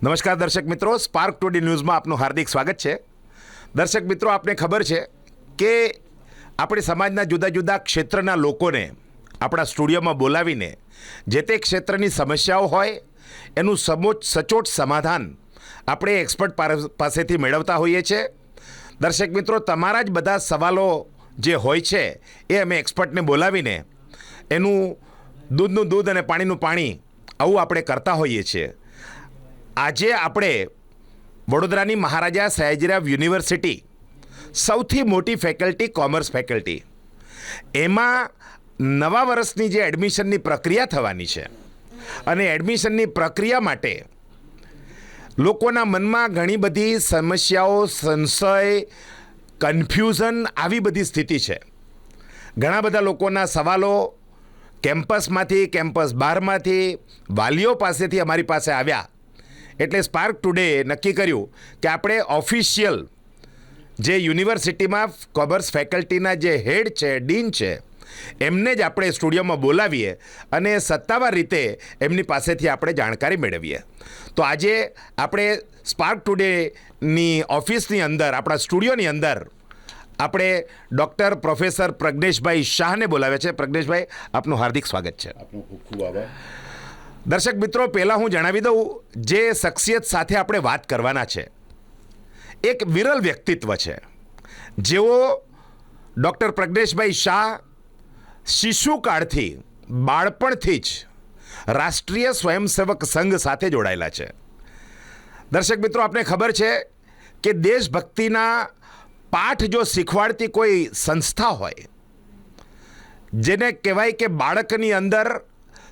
નમસ્કાર દર્શક મિત્રો, સ્પાર્ક ટુડે ન્યૂઝમાં આપનું હાર્દિક સ્વાગત છે. દર્શક મિત્રો, આપને ખબર છે કે આપણે સમાજના જુદા જુદા ક્ષેત્રના લોકોને આપણા સ્ટુડિયોમાં બોલાવીને જે તે ક્ષેત્રની સમસ્યાઓ હોય એનું સચોટ સમાધાન આપણે એક્સપર્ટ પાસેથી મેળવતા હોઈએ છીએ. દર્શક મિત્રો, તમારા જ બધા સવાલો જે હોય છે એ અમે એક્સપર્ટને બોલાવીને એનું દૂધનું દૂધ અને પાણીનું પાણી આવું આપણે કરતા હોઈએ છીએ. આજે આપણે વડોદરાની મહારાજા સયાજીરાવ યુનિવર્સિટી, સૌથી મોટી ફેકલ્ટી કોમર્સ ફેકલ્ટી, એમાં નવા વર્ષની જે એડમિશનની પ્રક્રિયા થવાની છે અને એડમિશનની પ્રક્રિયા માટે લોકોના મનમાં ઘણી બધી સમસ્યાઓ, સંશય, કન્ફ્યુઝન આવી બધી સ્થિતિ છે. ઘણા બધા લોકોના સવાલો કેમ્પસમાંથી, કેમ્પસ બહારમાંથી, વાલીઓ પાસેથી અમારી પાસે આવ્યા. એટલે સ્પાર્ક ટુડે નક્કી કર્યું કે આપણે ઓફિશિયલ જે યુનિવર્સિટીમાં કોમર્સ ફેકલ્ટીના જે હેડ છે, ડીન છે, એમને જ આપણે સ્ટુડિયોમાં બોલાવીએ અને સત્તાવાર રીતે એમની પાસેથી આપણે જાણકારી મેળવીએ. તો આજે આપણે સ્પાર્ક ટુડેની ઓફિસની અંદર, આપણા સ્ટુડિયોની અંદર આપણે ડૉક્ટર પ્રોફેસર પ્રજ્ઞેશભાઈ શાહને બોલાવ્યા છે. પ્રજ્ઞેશભાઈ, આપનું હાર્દિક સ્વાગત છે. આપનો ખૂબ ખૂબ આભાર. દર્શક મિત્રો, પહેલાં હું જણાવી દઉં, જે શખ્સિયત સાથે આપણે વાત કરવાના છે એક વિરલ વ્યક્તિત્વ છે. જેઓ ડૉક્ટર પ્રજ્ઞેશભાઈ શાહ શિશુકાળથી, બાળપણથી જ રાષ્ટ્રીય સ્વયંસેવક સંઘ સાથે જોડાયેલા છે. દર્શક મિત્રો, આપને ખબર છે કે દેશભક્તિના પાઠ જો શીખવાડતી કોઈ સંસ્થા હોય, જેને કહેવાય કે બાળકની અંદર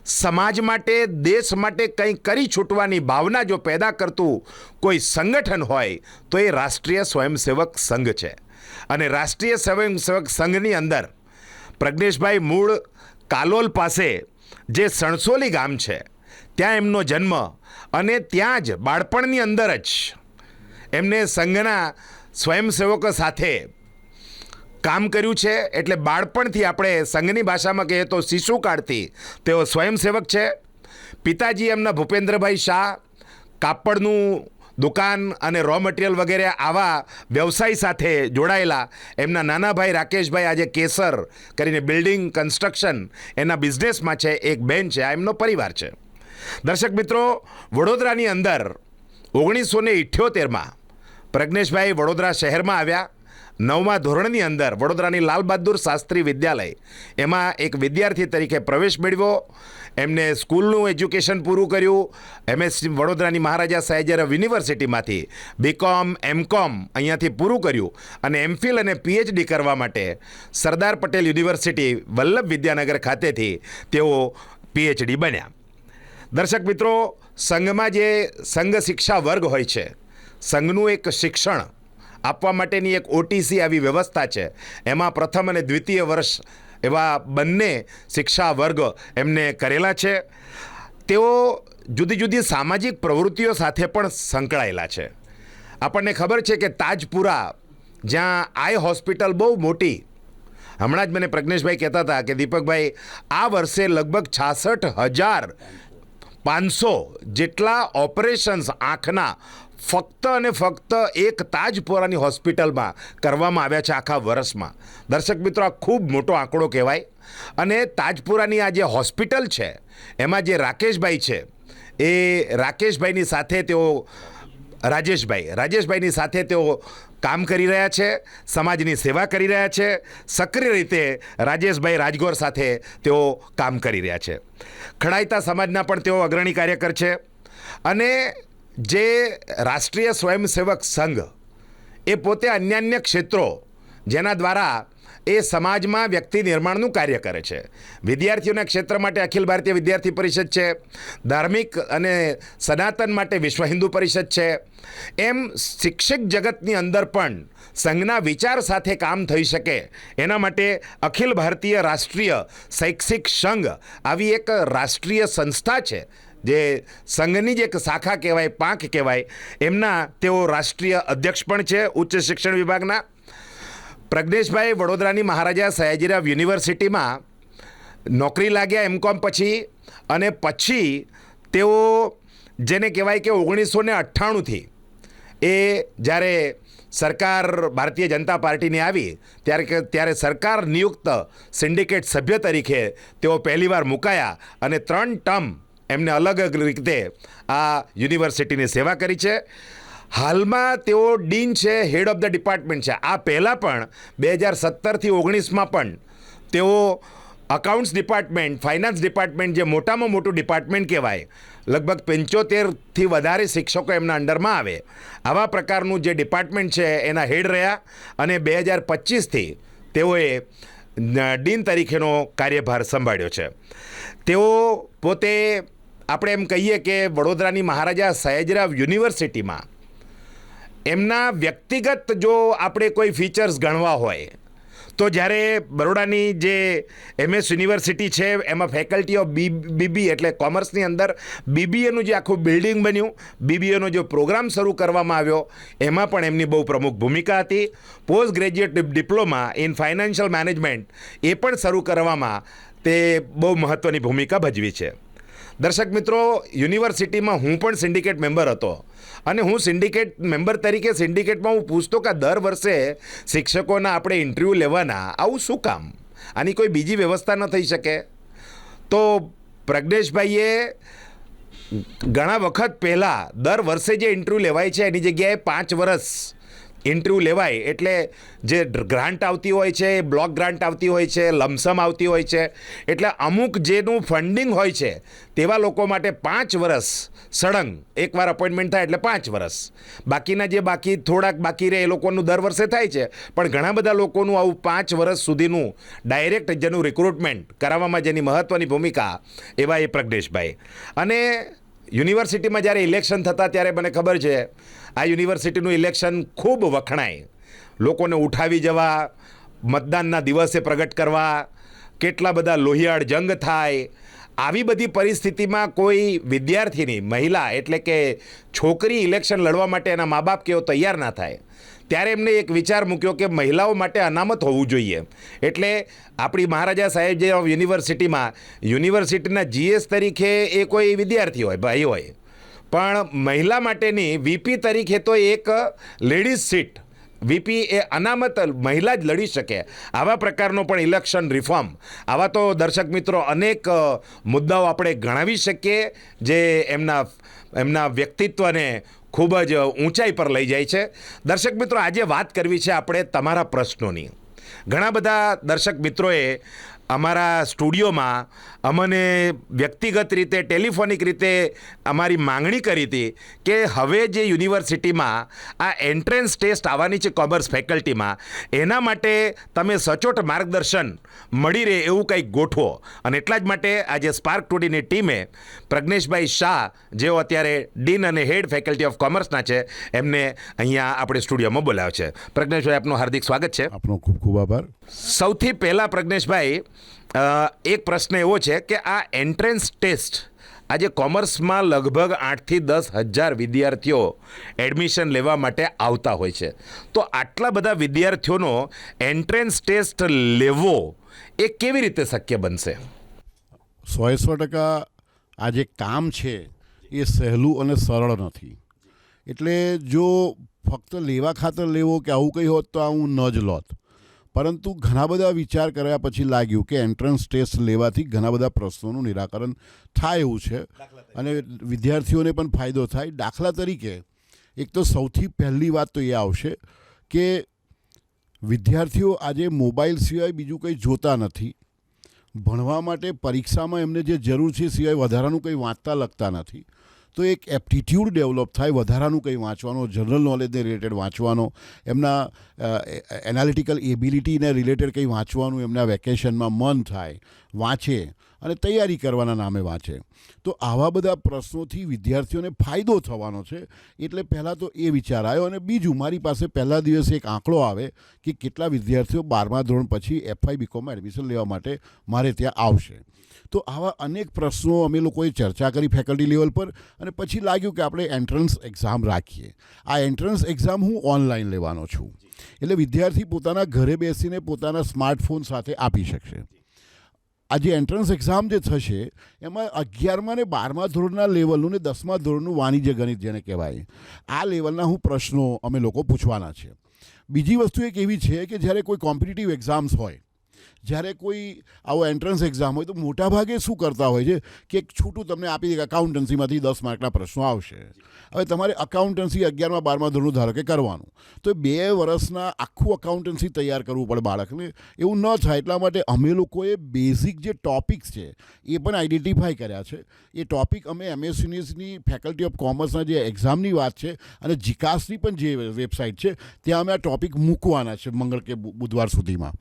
સમાજ માટે, દેશ માટે કંઈ કરી છૂટવાની ભાવના જો પેદા કરતું કોઈ સંગઠન હોય તો એ રાષ્ટ્રીય સ્વયંસેવક સંઘ છે. અને રાષ્ટ્રીય સ્વયંસેવક સંઘની અંદર પ્રજ્ઞેશભાઈ મૂળ કાલોલ પાસે જે સણસોલી ગામ છે ત્યાં એમનો જન્મ, અને ત્યાં જ બાળપણની અંદર જ એમને સંઘના સ્વયંસેવકો સાથે કામ કર્યું છે. એટલે બાળપણથી, આપણે સંઘની ભાષામાં કહીએ તો શિશુકાળથી તેઓ સ્વયંસેવક છે. પિતાજી એમના ભૂપેન્દ્રભાઈ શાહ કાપડનું દુકાન અને રો મટીરિયલ વગેરે આવા વ્યવસાય સાથે જોડાયેલા. એમના નાના ભાઈ રાકેશભાઈ આજે કેસર કરીને બિલ્ડિંગ કન્સ્ટ્રક્શન એના બિઝનેસમાં છે. એક બેન છે, આ એમનો પરિવાર છે. દર્શક મિત્રો, વડોદરાની અંદર 1978માં પ્રજ્ઞેશભાઈ વડોદરા શહેરમાં આવ્યા. 9મા ધોરણની અંદર વડોદરાની લાલ બહાદુર શાસ્ત્રી વિદ્યાલય, એમાં એક વિદ્યાર્થી તરીકે પ્રવેશ મેળવ્યો. એમને સ્કૂલનું એજ્યુકેશન પૂરું કર્યું. એમએસસી વડોદરાની મહારાજા સયાજીરાવ યુનિવર્સિટીમાંથી બીકોમ, એમકોમ અહીંયાથી પૂરું કર્યું અને એમફિલ અને પીએચડી કરવા માટે સરદાર પટેલ યુનિવર્સિટી વલ્લભ વિદ્યાનગર ખાતેથી તેઓ પીએચડી બન્યા. દર્શક મિત્રો, સંઘમાં જે સંઘ શિક્ષા વર્ગ હોય છે, સંઘનું એક શિક્ષણ આપવા માટેની એક ઓટીસી આવી વ્યવસ્થા છે. એમાં પ્રથમ અને દ્વિતીય વર્ષ એવા બંને શિક્ષા વર્ગ એમને કરેલા છે. તેઓ જુદી જુદી સામાજિક પ્રવૃત્તિઓ સાથે પણ સંકળાયેલા છે. આપણને ખબર છે કે તાજપુરા, જ્યાં આઈ હોસ્પિટલ બહુ મોટી, હમણાં જ મને પ્રજ્ઞેશભાઈ કહેતા હતા કે દીપકભાઈ, આ વર્ષે લગભગ 66,500 જેટલા ઓપરેશન્સ આંખના ફક્ત અને ફક્ત એક તાજપુરાની હોસ્પિટલમાં કરવામાં આવ્યા છે આખા વર્ષમાં. દર્શક મિત્રો, આ ખૂબ મોટો આંકડો કહેવાય. અને તાજપુરાની આ જે હોસ્પિટલ છે એમાં જે રાકેશભાઈ છે, એ રાકેશભાઈની સાથે તેઓ રાજેશભાઈની સાથે તેઓ કામ કરી રહ્યા છે, સમાજની સેવા કરી રહ્યા છે. સક્રિય રીતે રાજેશભાઈ રાજગોર સાથે તેઓ કામ કરી રહ્યા છે. ખડાઈતા સમાજના પણ તેઓ અગ્રણી કાર્યકર છે. અને જે રાષ્ટ્રીય સ્વયંસેવક સંઘ, એ પોતે અન્ય ક્ષેત્રો જેના દ્વારા એ સમાજમાં વ્યક્તિ નિર્માણનું કાર્ય કરે છે. વિદ્યાર્થીઓના ક્ષેત્ર માટે અખિલ ભારતીય વિદ્યાર્થી પરિષદ છે, ધાર્મિક અને સનાતન માટે વિશ્વ હિન્દુ પરિષદ છે. એમ શિક્ષક જગતની અંદર પણ સંઘના વિચાર સાથે કામ થઈ શકે એના માટે અખિલ ભારતીય રાષ્ટ્રીય શૈક્ષિક સંઘ આવી એક રાષ્ટ્રીય સંસ્થા છે, જે સંઘની જ એક શાખા કહેવાય, પાંખ કહેવાય. એમના તેઓ રાષ્ટ્રીય અધ્યક્ષ પણ છે ઉચ્ચ શિક્ષણ વિભાગના. પ્રજ્ઞેશભાઈ વડોદરાની મહારાજા સયાજીરાવ યુનિવર્સિટીમાં નોકરી લાગ્યા એમકોમ પછી, અને પછી તેઓ જેને કહેવાય કે 1998થી એ જ્યારે સરકાર ભારતીય જનતા પાર્ટીની આવી ત્યારે સરકાર નિયુક્ત સિન્ડિકેટ સભ્ય તરીકે તેઓ પહેલીવાર મુકાયા અને 3 ટર્મ એમને અલગ અલગ રીતે આ યુનિવર્સિટીની સેવા કરી છે. હાલમાં તેઓ ડીન છે, હેડ ઓફ ધ ડિપાર્ટમેન્ટ છે. આ પહેલાં પણ 2017થી 19માં પણ તેઓ અકાઉન્ટ્સ ડિપાર્ટમેન્ટ, ફાઇનાન્સ ડિપાર્ટમેન્ટ, જે મોટામાં મોટું ડિપાર્ટમેન્ટ કહેવાય, લગભગ 75થી વધારે શિક્ષકો એમના અંડરમાં આવે, આવા પ્રકારનું જે ડિપાર્ટમેન્ટ છે એના હેડ રહ્યા અને 2025થી તેઓએ ડીન તરીકેનો કાર્યભાર સંભાળ્યો છે. તેઓ પોતે આપણે એમ કહીએ કે વડોદરાની મહારાજા સયાજીરાવ યુનિવર્સિટીમાં એમના વ્યક્તિગત જો આપણે કોઈ ફીચર્સ ગણવા હોય તો જ્યારે બરોડાની જે MS યુનિવર્સિટી છે એમાં ફેકલ્ટી ઓફ BBA એટલે કોમર્સની અંદર BBAનું જે આખું બિલ્ડિંગ બન્યું, BBAનો જે પ્રોગ્રામ શરૂ કરવામાં આવ્યો એમાં પણ એમની બહુ પ્રમુખ ભૂમિકા હતી. Post graduate diploma in financial management એ પણ શરૂ કરવામાં તે બહુ મહત્ત્વની ભૂમિકા ભજવી છે. દર્શક મિત્રો, યુનિવર્સિટીમાં હું પણ સિન્ડિકેટ મેમ્બર હતો અને હું સિન્ડિકેટ મેમ્બર તરીકે સિન્ડિકેટમાં હું પૂછતો કે દર વર્ષે શિક્ષકોના આપણે ઇન્ટરવ્યૂ લેવાના, આવું શું કામ? આની કોઈ બીજી વ્યવસ્થા ન થઈ શકે? તો પ્રજ્ઞેશભાઈએ ઘણા વખત પહેલાં દર વર્ષે જે ઇન્ટરવ્યૂ લેવાય છે એની જગ્યાએ 5 વર્ષ ઇન્ટરવ્યૂ લેવાય, એટલે જે ગ્રાન્ટ આવતી હોય છે, બ્લોક ગ્રાન્ટ આવતી હોય છે, લમસમ આવતી હોય છે, એટલે અમુક જેનું ફંડિંગ હોય છે તેવા લોકો માટે 5 વર્ષ સળંગ એકવાર અપોઇન્ટમેન્ટ થાય એટલે 5 વર્ષ. બાકીના જે થોડાક બાકી રહે એ લોકોનું દર વર્ષે થાય છે, પણ ઘણા બધા લોકોનું આવું 5 વર્ષ સુધીનું ડાયરેક્ટ જેનું રિક્રુટમેન્ટ કરાવવામાં જેની મહત્ત્વની ભૂમિકા એવા એ પ્રજ્ઞેશભાઈ. અને યુનિવર્સિટીમાં જ્યારે ઇલેક્શન થતા ત્યારે મને ખબર છે આ યુનિવર્સિટીનું ઇલેક્શન ખૂબ વખણાય. લોકોને ઉઠાવી જવા, મતદાનના દિવસે પ્રગટ કરવા, કેટલા બધા લોહિયાળ જંગ થાય. આવી બધી પરિસ્થિતિમાં કોઈ વિદ્યાર્થીની, મહિલા એટલે કે છોકરી ઇલેક્શન લડવા માટે એના મા બાપ કેવો તૈયાર ના થાય, ત્યારે એમને એક વિચાર મૂક્યો કે મહિલાઓ માટે અનામત હોવું જોઈએ. એટલે આપણી મહારાજા સાહેબ યુનિવર્સિટીમાં યુનિવર્સિટીના GS તરીકે એ કોઈ વિદ્યાર્થી હોય, ભાઈ હોય, પણ મહિલા માટેની VP તરીકે તો એક લેડીઝ સીટ, VP એ અનામત મહિલા જ લડી શકે, આવા પ્રકારનો પણ ઇલેક્શન રિફોર્મ. આવા તો દર્શક મિત્રો અનેક મુદ્દાઓ આપણે ગણાવી શકીએ જે એમના વ્યક્તિત્વને ખૂબ જ ઊંચાઈ પર લઈ જાય છે. દર્શક મિત્રો, આજે વાત કરવી છે આપણે તમારા પ્રશ્નોની. ઘણા બધા દર્શક મિત્રોએ અમારા સ્ટુડિયોમાં અમને વ્યક્તિગત રીતે, ટેલિફોનિક રીતે અમારી માંગણી કરી હતી કે હવે જે યુનિવર્સિટીમાં આ એન્ટ્રન્સ ટેસ્ટ આવવાની છે કોમર્સ ફેકલ્ટીમાં, એના માટે તમે સચોટ માર્ગદર્શન મળી રહે એવું કંઈક ગોઠવો. અને એટલા જ માટે આજે સ્પાર્ક ટુડેની ટીમે પ્રજ્ઞેશભાઈ શાહ, જેઓ અત્યારે ડીન અને હેડ ફેકલ્ટી ઓફ કોમર્સના છે, એમને અહીંયા આપણે સ્ટુડિયોમાં બોલાવ્યા છે. પ્રજ્ઞેશભાઈ, આપનું હાર્દિક સ્વાગત છે. આપનો ખૂબ ખૂબ આભાર. સૌથી પહેલાં પ્રજ્ઞેશભાઈ, એક પ્રશ્ન એવો છે કે આ એન્ટ્રન્સ ટેસ્ટ આજે કોમર્સમાં લગભગ 8થી 10 હજાર વિદ્યાર્થીઓ એડમિશન લેવા માટે આવતા હોય છે, તો આટલા બધા વિદ્યાર્થીઓનો એન્ટ્રન્સ ટેસ્ટ લેવો એ કેવી રીતે શક્ય બનશે? 100% આ જે કામ છે એ સહેલું અને સરળ નથી. એટલે જો ફક્ત લેવા ખાતર લેવો કે આવું કંઈ હોત તો આ હું ન જ લોત, પરંતુ ઘણા બધા વિચાર કર્યા પછી લાગ્યું કે એન્ટ્રન્સ ટેસ્ટ લેવાથી ઘણા બધા પ્રશ્નોનું નિરાકરણ થાય એવું છે અને વિદ્યાર્થીઓને પણ ફાયદો થાય. દાખલા તરીકે એક તો સૌથી પહેલી વાત તો એ આવશે કે વિદ્યાર્થીઓ આજે મોબાઈલ સિવાય બીજું કંઈ જોતા નથી. ભણવા માટે પરીક્ષામાં એમને જે જરૂર છે સિવાય વધારાનું કંઈ વાંચતા લખતા નથી. તો એક એપ્ટિટ્યૂડ ડેવલપ થાય, વધારાનું કંઈ વાંચવાનો, જનરલ નોલેજને રિલેટેડ વાંચવાનો, એમના એનાલિટિકલ એબિલિટીને રિલેટેડ કંઈ વાંચવાનું એમના વેકેશનમાં મન થાય, વાંચે અને તૈયારી કરવાના નામે વાંચે. તો આવા બધા પ્રશ્નોથી વિદ્યાર્થીઓને ફાયદો થવાનો છે. એટલે પહેલાં તો એ વિચાર આવ્યો. અને બીજું, મારી પાસે પહેલા દિવસે એક આંકડો આવે કે કેટલા વિદ્યાર્થીઓ 12મા ધોરણ પછી FY BComમાં એડમિશન લેવા માટે મારે ત્યાં આવશે. તો આવા અનેક પ્રશ્નો અમે લોકોએ ચર્ચા કરી ફેકલ્ટી લેવલ પર, અને પછી લાગ્યું કે આપણે એન્ટ્રન્સ એક્ઝામ રાખીએ. આ એન્ટ્રન્સ એક્ઝામ હું ઓનલાઈન લેવાનો છું, એટલે વિદ્યાર્થી પોતાના ઘરે બેસીને પોતાના સ્માર્ટફોન સાથે આપી શકશે. આ જે એન્ટ્રન્સ એક્ઝામ જે થશે એમાં 11મા ને 12મા ધોરણના લેવલનું ને 10મા ધોરણનું વાણિજ્ય ગણિત જેને કહેવાય આ લેવલના પ્રશ્નો અમે લોકો પૂછવાના છે. બીજી વસ્તુ એક એવી છે કે જ્યારે કોઈ કોમ્પિટિટિવ એક્ઝામ્સ હોય, જ્યારે કોઈ આવો એન્ટ્રન્સ એક્ઝામ હોય તો મોટાભાગે શું કરતા હોય છે કે એક છૂટું તમને આપી દે કે અકાઉન્ટન્સીમાંથી 10 માર્કના પ્રશ્નો આવશે. હવે તમારે અકાઉન્ટન્સી 11મા 12મા ધોરણનું ધારો કે કરવાનું, તો 2 વર્ષના આખું અકાઉન્ટન્સી તૈયાર કરવું પડે બાળકને. એવું ન થાય એટલા માટે અમે લોકોએ બેઝિક જે ટોપિક્સ છે એ પણ આઈડેન્ટિફાઈ કર્યા છે. એ ટોપિક અમે MS યુનિવર્સિટીની ફેકલ્ટી ઓફ કોમર્સના જે એક્ઝામની વાત છે અને જીકાસની પણ જે વેબસાઇટ છે ત્યાં અમે આ ટોપિક મૂકવાના છે મંગળ કે બુધવાર સુધીમાં.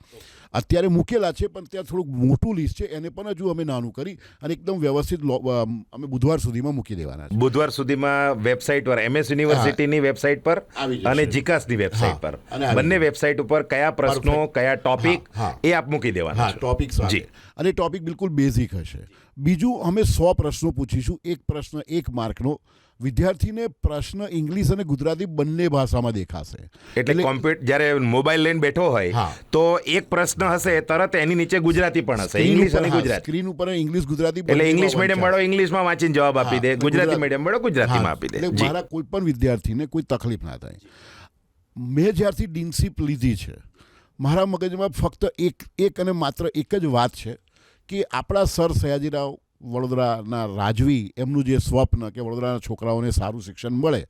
અત્યારે મૂકેલા છે પણ ત્યાં થોડુંક મોટું લિસ્ટ છે, એને પણ હજુ અમે નાનું કરી અને એકદમ વ્યવસ્થિત અમે બુધવાર સુધીમાં મૂકી દેવાના છે. બુધવાર સુધીમાં વેબસાઇટ પર MS યુનિવર્સિટીની વેબસાઇટ પર આવી જશે. અને જીકાસની વેબસાઇટ પર અને આવી બંને જશે. વેબસાઇટ ઉપર કયા પ્રશ્નો કયા ટોપિક એ આપ મૂકી દેવાના હા, છે. ટોપિક્સ જી. અને ટોપિક બિલકુલ બેઝિક હશે. બીજું અમે 100 પ્રશ્નો પૂછીશું. એક પ્રશ્ન 1 માર્કનો. વિદ્યાર્થીને પ્રશ્ન ઇંગ્લિશ અને ગુજરાતી બંને ભાષામાં દેખાશે. એટલે જ્યારે મોબાઈલ લઈને બેઠો હોય હા. તો એક પ્રશ્ન હશે તરત એની નીચે ગુજરાતી પણ હશે, ઇંગ્લિશ અને ગુજરાતી. સ્ક્રીન ઉપર ઇંગ્લિશ ગુજરાતી એટલે બંનેમાં ઇંગ્લિશ મીડિયમ વંચાય. વાળો ઇંગ્લિશમાં વાંચીને જવાબ આપી દે, હા, અને ગુજરાતી ગુજરાત- મીડિયમ વાળો ગુજરાતીમાં હા, આપી દે. એટલે જી. મારા કોઈ પણ વિદ્યાર્થીને કોઈ તકલીફ ના થાય. મેં જ્યારથી ડીનશીપ લીધી છે મારા મગજમાં ફક્ત એક અને માત્ર એક જ વાત છે કે આપણા સર સયાજીરાવ વડોદરાના રાજવી એમનું જે સ્વપ્ન કે વડોદરાના છોકરાઓને સારું શિક્ષણ મળે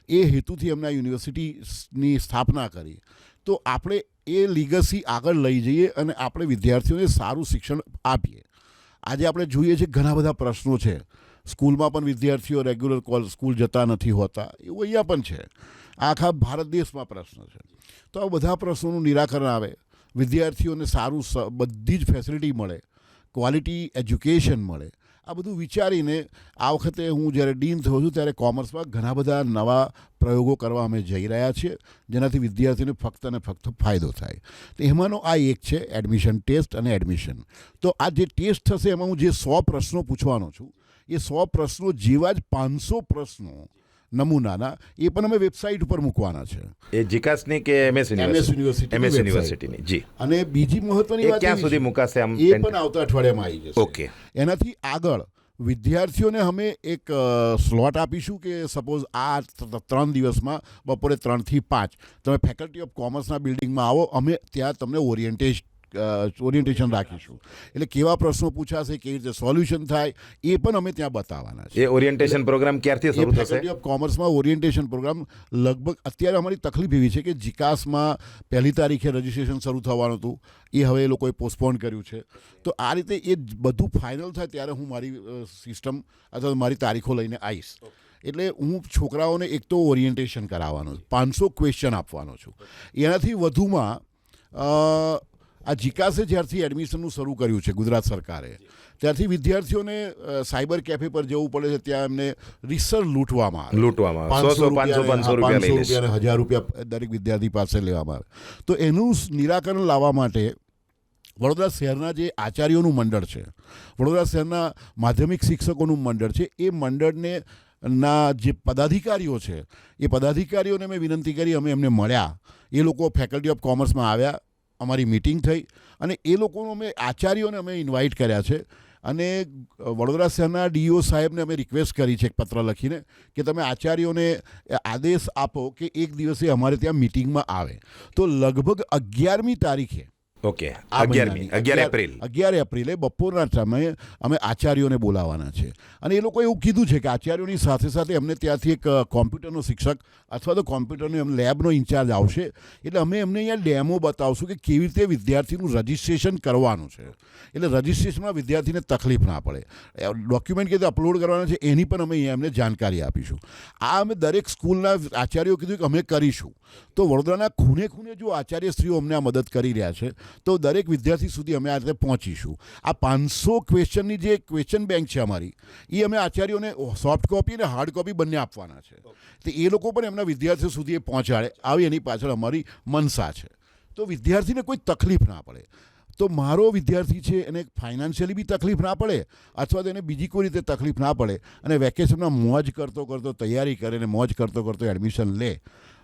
એ હેતુથી એમના યુનિવર્સિટીની સ્થાપના કરી. તો આપણે એ લીગસી આગળ લઈ જઈએ અને આપણે વિદ્યાર્થીઓને સારું શિક્ષણ આપીએ. આજે આપણે જોઈએ છીએ ઘણા બધા પ્રશ્નો છે. સ્કૂલમાં પણ વિદ્યાર્થીઓ રેગ્યુલર સ્કૂલ જતા નથી હોતા, એવું અહીંયા પણ છે. આખા ભારત દેશમાં પ્રશ્ન છે. તો આ બધા પ્રશ્નોનું નિરાકરણ આવે, વિદ્યાર્થીઓને સારું બધી જ ફેસિલિટી મળે, ક્વોલિટી એજ્યુકેશન મળે. આ બધું વિચારીને આ વખતે હું જ્યારે ડીન થયો છું ત્યારે કોમર્સમાં ઘણા બધા નવા પ્રયોગો કરવા અમે જઈ રહ્યા છીએ જેનાથી વિદ્યાર્થીઓને ફક્ત અને ફક્ત ફાયદો થાય. તો એમાંનો આ એક છે એડમિશન ટેસ્ટ અને એડમિશન. તો આ જે ટેસ્ટ થશે એમાં હું જે 100 પ્રશ્નો પૂછવાનો છું એ 100 પ્રશ્નો જેવા જ 500 પ્રશ્નો નમૂનાના એ પણ અમે વેબસાઇટ ઉપર મૂકવાના છે. એ જીકાસની કે MS યુનિવર્સિટી? MS યુનિવર્સિટીની. જી. અને બીજી મહત્વની એ વાત ક્યાં એવી સુધી છે, મુકાશે આમ? એ પણ આવતા અઠવાડિયામાં આવી જશે. ઓકે. એનાથી આગળ વિદ્યાર્થીઓને અમે એક સ્લોટ આપીશું કે સપોઝ આ 3 દિવસમાં બપોરે 3 થી 5 તમે ફેકલ્ટી ઓફ કોમર્સના બિલ્ડિંગમાં આવો, અમે ત્યાં તમને ઓરિએન્ટેશન રાખીશું. એટલે કેવા પ્રશ્નો પૂછાશે, કેવી રીતે સોલ્યુશન થાય એ પણ અમે ત્યાં બતાવવાના છે. એ ઓરિએન્ટેશન પ્રોગ્રામ ક્યારથી શરૂ થશે? ફેકલ્ટી ઓફ કોમર્સમાં ઓરિએન્ટેશન પ્રોગ્રામ લગભગ અત્યારે અમારી તકલીફ એવી છે કે જીકાસમાં 1 તારીખે રજિસ્ટ્રેશન શરૂ થવાનું હતું, એ હવે એ લોકોએ પોસ્ટપોન કર્યું છે. તો આ રીતે એ બધું ફાઇનલ થાય ત્યારે હું મારી સિસ્ટમ અથવા મારી તારીખો લઈને આવીશ. એટલે હું છોકરાઓને એક તો ઓરિએન્ટેશન કરાવવાનો છું, 500 ક્વેશ્ચન આપવાનો છું. એનાથી વધુમાં આ જીકાસે જ્યારથી એડમિશનનું શરૂ કર્યું છે ગુજરાત સરકારે ત્યારથી વિદ્યાર્થીઓને સાયબર કેફે પર જવું પડે છે, ત્યાં એમને રિસર્ચ લૂંટવામાં આવે. 500 રૂપિયા લઈ લેશે. અને 1000 રૂપિયા દરેક વિદ્યાર્થી પાસે લેવામાં આવે. તો એનું નિરાકરણ લાવવા માટે વડોદરા શહેરના જે આચાર્યોનું મંડળ છે, વડોદરા શહેરના માધ્યમિક શિક્ષકોનું મંડળ છે, એ મંડળને ના જે પદાધિકારીઓ છે એ પદાધિકારીઓને મેં વિનંતી કરી, અમે એમને મળ્યા, એ લોકો ફેકલ્ટી ઓફ કોમર્સમાં આવ્યા, અમારી મિટિંગ થઈ અને એ લોકોનો અમે આચાર્યોને અમે ઇન્વાઇટ કર્યા છે. અને વડોદરા શહેરના DO સાહેબને અમે રિક્વેસ્ટ કરી છે એક પત્ર લખીને કે તમે આચાર્યોને આદેશ આપો કે એક દિવસે અમારે ત્યાં મિટિંગમાં આવે. તો લગભગ 11મી તારીખે ઓકે 11 એપ્રિલે બપોરના સમયે અમે આચાર્યોને બોલાવવાના છે. અને એ લોકોએ એવું કીધું છે કે આચાર્યોની સાથે સાથે અમને ત્યાંથી એક કોમ્પ્યુટરનો શિક્ષક અથવા તો કોમ્પ્યુટરનો લેબનો ઇન્ચાર્જ આવશે. એટલે અમે એમને અહીંયા ડેમો બતાવશું કે કેવી રીતે વિદ્યાર્થીનું રજિસ્ટ્રેશન કરવાનું છે. એટલે રજિસ્ટ્રેશનમાં વિદ્યાર્થીને તકલીફ ના પડે, ડોક્યુમેન્ટ કેવી રીતે અપલોડ કરવાના છે એની પણ અમે અહીંયા એમને જાણકારી આપીશું. આ અમે દરેક સ્કૂલના આચાર્યો કીધું કે અમે કરીશું. તો વડોદરાના ખૂણે ખૂણે જો આચાર્યશ્રીઓ અમને આ મદદ કરી રહ્યા છે તો દરેક વિદ્યાર્થી સુધી અમે આ રીતે પહોંચીશું. આ 500 ક્વેશ્ચનની જે ક્વેશ્ચન બેંક છે અમારી, એ અમે આચાર્યોને સોફ્ટ કોપી અને હાર્ડ કોપી બંને આપવાના છે. તો એ લોકો પણ એમના વિદ્યાર્થીઓ સુધી એ પહોંચાડે, આવી એની પાછળ અમારી મનસા છે. તો વિદ્યાર્થીને કોઈ તકલીફ ના પડે. તો મારો વિદ્યાર્થી છે એને ફાઇનાન્શિયલી બી તકલીફ ના પડે અથવા તો એને બીજી કોઈ રીતે તકલીફ ના પડે અને વેકેશનમાં મોજ કરતો કરતો તૈયારી કરે અને મોજ કરતો કરતો એડમિશન લે.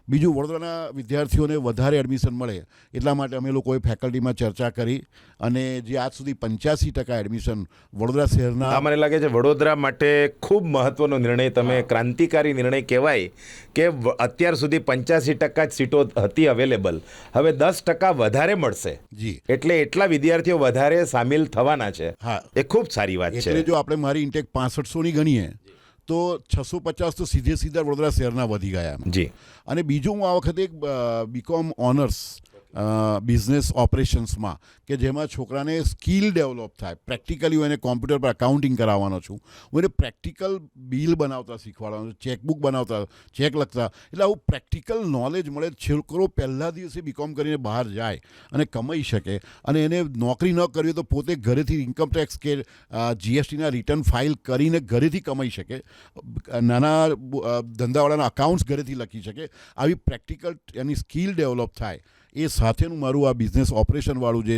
બીજું વડોદરાના વિદ્યાર્થીઓને વધારે એડમિશન મળે એટલા માટે અમે લોકોએ ફેકલ્ટીમાં ચર્ચા કરી અને જે આજ સુધી 85% એડમિશન વડોદરા શહેરના આ મને લાગે છે વડોદરા માટે ખૂબ મહત્વનો નિર્ણય, તમે ક્રાંતિકારી નિર્ણય કહેવાય કે અત્યાર સુધી 85% જ સીટો હતી અવેલેબલ, હવે 10% વધારે મળશે. જી એટલે એટલા વિદ્યાર્થીઓ વધારે સામેલ થવાના છે. હા. એ ખૂબ સારી વાત એટલે છે. જો આપણે મારી ઇન્ટેક 6500ની ગણીએ તો 650 તો સીધા વડોદરા શહેરના વધી ગયા. જી. અને બીજું હું આ વખતે એક બીકોમ ઓનર્સ બિઝનેસ ઓપરેશન્સમાં કે જેમાં છોકરાને સ્કિલ ડેવલપ થાય, પ્રેક્ટિકલી હું એને કોમ્પ્યુટર પર અકાઉન્ટિંગ કરાવવાનો છું, હું એને પ્રેક્ટિકલ બિલ બનાવતા શીખવાડવાનો છું, ચેકબુક બનાવતા, ચેક લખતા, એટલે આવું પ્રેક્ટિકલ નોલેજ મળે. છોકરો પહેલા દિવસે બીકોમ કરીને બહાર જાય અને કમાઈ શકે અને એને નોકરી ન કરવી તો પોતે ઘરેથી ઇન્કમટેક્સ કે જીએસટીના રિટર્ન ફાઇલ કરીને ઘરેથી કમાઈ શકે, નાના ધંધાવાળાના અકાઉન્ટ્સ ઘરેથી લખી શકે. આવી પ્રેક્ટિકલ એની સ્કિલ ડેવલપ થાય એ સાથેનું મારું આ બિઝનેસ ઓપરેશન વાળું જે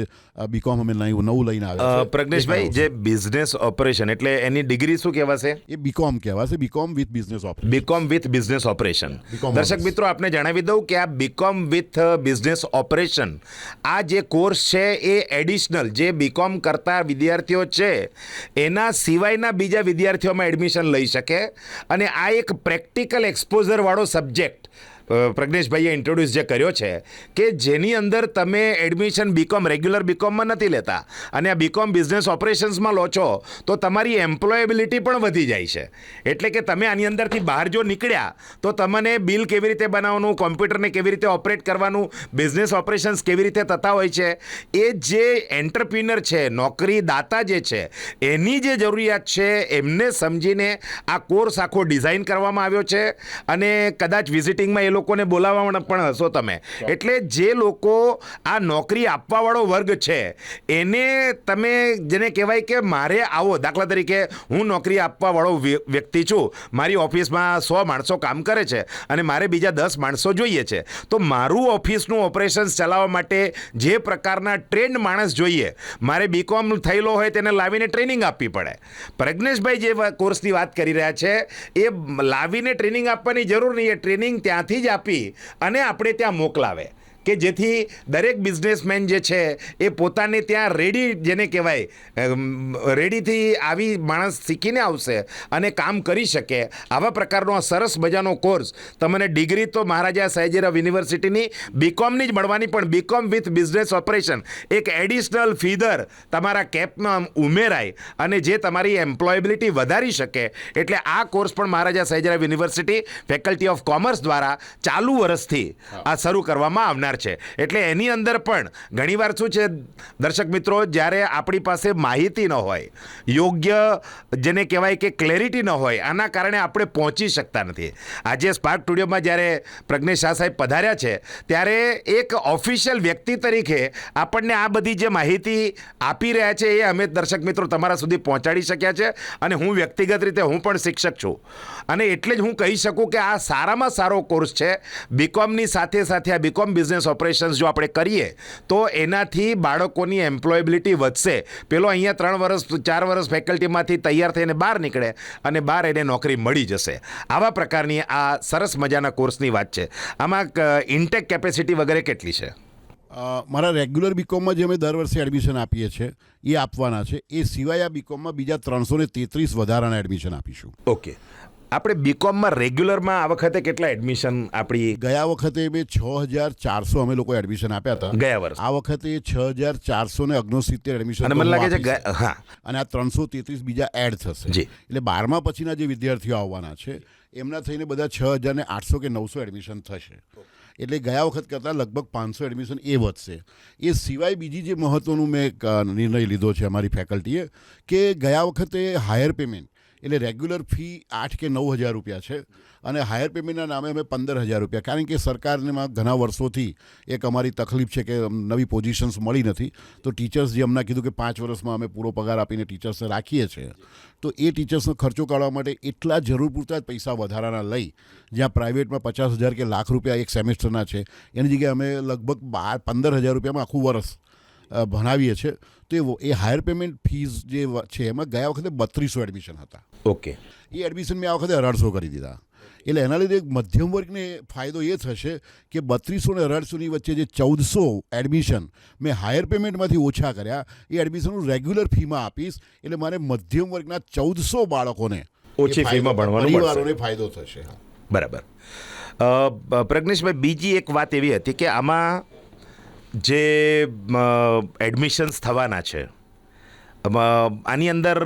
બીકોમ અમે નવું લઈને આવ્યા છે. પ્રજ્ઞેશભાઈ, જે બિઝનેસ ઓપરેશન એટલે એની ડિગ્રી શું કહેવાશે? એ બીકોમ કહેવાશે, BCom with business operation. BCom with business operation. BCom દર્શક મિત્રો, આપને જણાવી દઉં કે આ બીકોમ વિથ બિઝનેસ ઓપરેશન આ જે કોર્સ છે એ એડિશનલ જે બીકોમ કરતા વિદ્યાર્થીઓ છે એના સિવાયના બીજા વિદ્યાર્થીઓમાં એડમિશન લઈ શકે અને આ એક પ્રેક્ટિકલ એક્સપોઝર વાળો સબ્જેક્ટ પ્રજ્ઞેશભાઈએ ઇન્ટ્રોડ્યુસ જે કર્યો છે કે જેની અંદર તમે એડમિશન બીકોમ રેગ્યુલર બીકોમમાં નથી લેતા અને આ બીકોમ બિઝનેસ ઓપરેશન્સમાં લો છો તો તમારી એમ્પ્લોયેબિલિટી પણ વધી જાય છે. એટલે કે તમે આની અંદરથી બહાર જો નીકળ્યા તો તમને બિલ કેવી રીતે બનાવવાનું, કોમ્પ્યુટરને કેવી રીતે ઓપરેટ કરવાનું, બિઝનેસ ઓપરેશન્સ કેવી રીતે થતા હોય છે, એ જે એન્ટરપ્રિનર છે, નોકરીદાતા જે છે, એની જે જરૂરિયાત છે એમને સમજીને આ કોર્સ આખો ડિઝાઇન કરવામાં આવ્યો છે અને કદાચ વિઝિટિંગમાં લોકોને બોલાવવાના પણ હશો તમે. એટલે જે લોકો આ નોકરી આપવાવાળો વર્ગ છે એને તમે જેને કહેવાય કે મારે આવો, દાખલા તરીકે હું નોકરી આપવાવાળો વ્યક્તિ છું, મારી ઓફિસમાં 100 માણસો કામ કરે છે અને મારે બીજા 10 માણસો જોઈએ છે, તો મારું ઓફિસનું ઓપરેશન્સ ચલાવવા માટે જે પ્રકારના ટ્રેન્ડ માણસ જોઈએ, મારે બીકોમ થયેલો હોય તેને લાવીને ટ્રેનિંગ આપવી પડે. પ્રજ્ઞેશભાઈ જે કોર્સની વાત કરી રહ્યા છે એ લાવીને ટ્રેનિંગ આપવાની જરૂર નહીં, એ ટ્રેનિંગ ત્યાંથી આપી અને આપણે ત્યાં મોકલાવે કે જેથી દરેક બિઝનેસમેન જે છે એ પોતાને ત્યાં રેડી, જેને કહેવાય રેડીથી આવી માણસ શીખીને આવશે અને કામ કરી શકે. આવા પ્રકારનો આ સરસ મજાનો કોર્સ તમને ડિગ્રી તો મહારાજા સયાજીરાવ યુનિવર્સિટીની બીકોમની જ મળવાની, પણ બીકોમ વિથ બિઝનેસ ઓપરેશન એક એડિશનલ ફીધર તમારા કેપમાં ઉમેરાય અને જે તમારી એમ્પ્લોયેબિલિટી વધારી શકે. એટલે આ કોર્સ પણ Maharaja Sayajirao university faculty of commerce દ્વારા ચાલુ વર્ષથી આ શરૂ કરવામાં આવનાર છે. એટલે એની અંદર પણ ઘણીવાર શું છે દર્શક મિત્રો, જ્યારે આપણી પાસે માહિતી ન હોય, યોગ્ય જેને કહેવાય કે ક્લેરિટી ન હોય, આના કારણે આપણે પહોંચી શકતા નથી. આજે સ્પાર્ક સ્ટુડિયોમાં જ્યારે પ્રજ્ઞેશ શાહ સાહેબ પધાર્યા છે ત્યારે એક ઓફિશિયલ વ્યક્તિ તરીકે આપણને આ બધી જે માહિતી આપી રહ્યા છે એ અમે દર્શક મિત્રો તમારા સુધી પહોંચાડી શક્યા છે. અને હું વ્યક્તિગત રીતે હું પણ શિક્ષક છું અને એટલે જ હું કહી શકું કે આ સારામાં સારો કોર્સ છે. બીકોમની સાથે સાથે આ બીકોમ બિઝનેસ ઓપરેશન્સ જો આપણે કરીએ તો એનાથી બાળકોની એમ્પ્લોયેબિલિટી વધશે. પેલો અહીંયા 3 વર્ષ 4 વર્ષ ફેકલ્ટીમાંથી તૈયાર થઈને બહાર નીકળે અને બહાર એને નોકરી મળી જશે. આવા પ્રકારની આ સરસ મજાના કોર્સની વાત છે. આમાં ઇન્ટેક કેપેસિટી વગેરે કેટલી છે? મારા રેગ્યુલર બીકોમમાં જે અમે દર વર્ષે એડમિશન આપીએ છીએ એ આપવાના છે. એ સિવાય આ બીકોમમાં બીજા 333 વધારાના એડમિશન આપીશું. ઓકે. આપણે બીકોમમાં રેગ્યુલરમાં આ વખતે કેટલા એડમિશન આપણી? ગયા વખતે મેં 6400 અમે લોકો એડમિશન આપ્યા હતા. ગયા વર્ષ આ વખતે 6469 એડમિશન. અને મને લાગે છે હા, અને આ 333 બીજા એડ થશે. એટલે 12મા પછીના જે વિદ્યાર્થીઓ આવવાના છે એમના થઈને બધા 6800 કે 900 એડમિશન થશે. એટલે ગયા વખત કરતાં લગભગ 500 એડમિશન એ વધશે. એ સિવાય બીજી જે મહત્ત્વનું મેં નિર્ણય લીધો છે અમારી ફેકલ્ટીએ કે ગયા વખતે હાયર પેમેન્ટ એટલે રેગ્યુલર ફી 8 કે 9000 રૂપિયા છે અને હાયર પેમેન્ટના નામે અમે 15000 રૂપિયા, કારણ કે સરકારમાં ઘણા વર્ષોથી એક અમારી તકલીફ છે કે નવી પોઝિશન્સ મળી નથી. તો ટીચર્સ જે અમને કીધું કે 5 વર્ષમાં અમે પૂરો પગાર આપીને ટીચર્સને રાખીએ છીએ, તો એ ટીચર્સનો ખર્ચો કાઢવા માટે એટલા જરૂર પૂરતા જ પૈસા વધારાના લઈ, જ્યાં પ્રાઇવેટમાં 50000 કે લાખ રૂપિયા એક સેમેસ્ટરના છે એની જગ્યાએ અમે લગભગ 15000 રૂપિયામાં આખું વર્ષ ભણાવીએ છીએ. તો એ હાયર પેમેન્ટ ફીઝ જે છે એમાં ગયા વખતે 3200 એડમિશન હતા. ઓકે. એ એડમિશન મેં આ વખતે 1800 કરી દીધા. એટલે એના લીધે મધ્યમ વર્ગને ફાયદો એ થશે કે 3200 ને 1800ની વચ્ચે જે 1400 એડમિશન મેં હાયર પેમેન્ટમાંથી ઓછા કર્યા, એ એડમિશન હું રેગ્યુલર ફીમાં આપીશ. એટલે મારે મધ્યમ વર્ગના 1400 બાળકોને ઓછી ફીમાં ભણવાનું મળશે. પરિવારોને ફાયદો થશે. બરાબર. પ્રજ્ઞેશભાઈ, બીજી એક વાત એવી હતી કે આમાં જે એડમિશન્સ થવાના છે, આની અંદર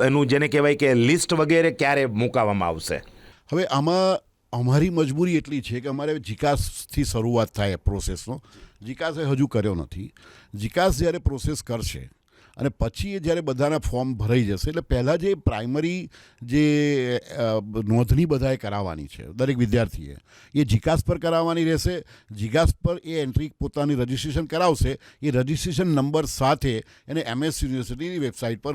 એનું જેને કહેવાય કે લિસ્ટ વગેરે ક્યારે મુકાવવામાં આવશે? હવે આમાં અમારી મજબૂરી એટલી છે કે અમારે જીકાસથી શરૂઆત થાય પ્રોસેસનો. જીકાસે હજુ કર્યો નથી. જીકાસ જ્યારે પ્રોસેસ કરશે અને પછી એ જ્યારે બધાના ફોર્મ ભરાઈ જશે, એટલે પહેલાં જે પ્રાઇમરી જે નોંધણી બધાએ કરાવવાની છે દરેક વિદ્યાર્થીએ, એ જીકાસ પર કરાવવાની રહેશે. જીકાસ પર એ એન્ટ્રી પોતાની રજિસ્ટ્રેશન કરાવશે. એ રજિસ્ટ્રેશન નંબર સાથે એને MS યુનિવર્સિટીની વેબસાઇટ પર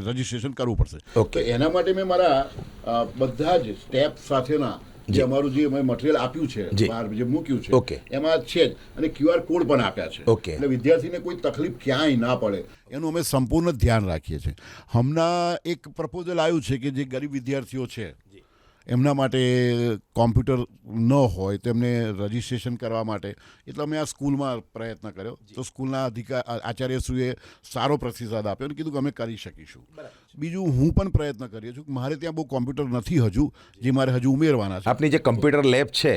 રજિસ્ટ્રેશન કરવું પડશે. તો એના માટે મેં મારા બધા જ સ્ટેપ સાથેના જે અમારું જે અમે મટીરિયલ આપ્યું છે, બહાર જે મૂક્યું છે, એમાં છે જ, અને QR કોડ પણ આપ્યા છે. એટલે વિદ્યાર્થીને કોઈ તકલીફ ક્યાંય ના પડે એનું અમે સંપૂર્ણ ધ્યાન રાખીએ છીએ. હમણાં એક પ્રપોઝલ આવ્યું છે કે જે ગરીબ વિદ્યાર્થીઓ છે એમના માટે કોમ્પ્યુટર ન હોય તો એમને રજિસ્ટ્રેશન કરવા માટે, એટલે અમે આ સ્કૂલમાં પ્રયત્ન કર્યો. તો સ્કૂલના આચાર્યશ્રીએ સારો પ્રતિસાદ આપ્યો અને કીધું કે અમે કરી શકીશું. બીજું હું પણ પ્રયત્ન કર્યો છું. મારે ત્યાં બહુ કોમ્પ્યુટર નથી હજુ, જે મારે હજુ ઉમેરવાના છે. આપની જે કોમ્પ્યુટર લેબ છે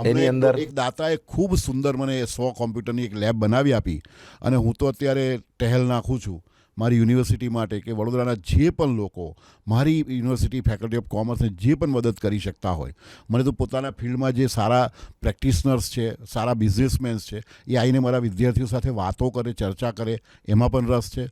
એની અંદર એક દાતાએ ખૂબ સુંદર મને 100 કોમ્પ્યુટરની એક લેબ બનાવી આપી, અને હું તો અત્યારે ટહેલ નાખું છું મારી યુનિવર્સિટી માટે કે વડોદરાના જે પણ લોકો મારી યુનિવર્સિટી ફેકલ્ટી ઓફ કોમર્સને જે પણ મદદ કરી શકતા હોય, મને તો પોતાના ફિલ્ડમાં જે સારા પ્રેક્ટિશનર્સ છે, સારા બિઝનેસમેન્સ છે, એ આવીને મારા વિદ્યાર્થીઓ સાથે વાતો કરે, ચર્ચા કરે, એમાં પણ રસ છે.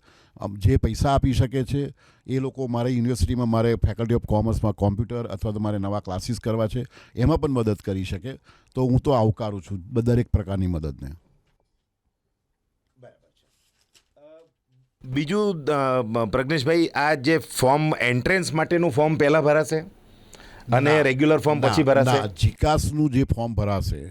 જે પૈસા આપી શકે છે એ લોકો મારી યુનિવર્સિટીમાં, મારે ફેકલ્ટી ઓફ કોમર્સમાં કોમ્પ્યુટર અથવા તો મારે નવા ક્લાસીસ કરવા છે, એમાં પણ મદદ કરી શકે. તો હું તો આવકારું છું દરેક પ્રકારની મદદને. બીજું પ્રજ્ઞેશભાઈ, આ જે ફોર્મ એન્ટ્રન્સ માટેનું ફોર્મ પહેલાં ભરાશે અને રેગ્યુલર ફોર્મ પછી ભરાશે? જીકાસનું જે ફોર્મ ભરાશે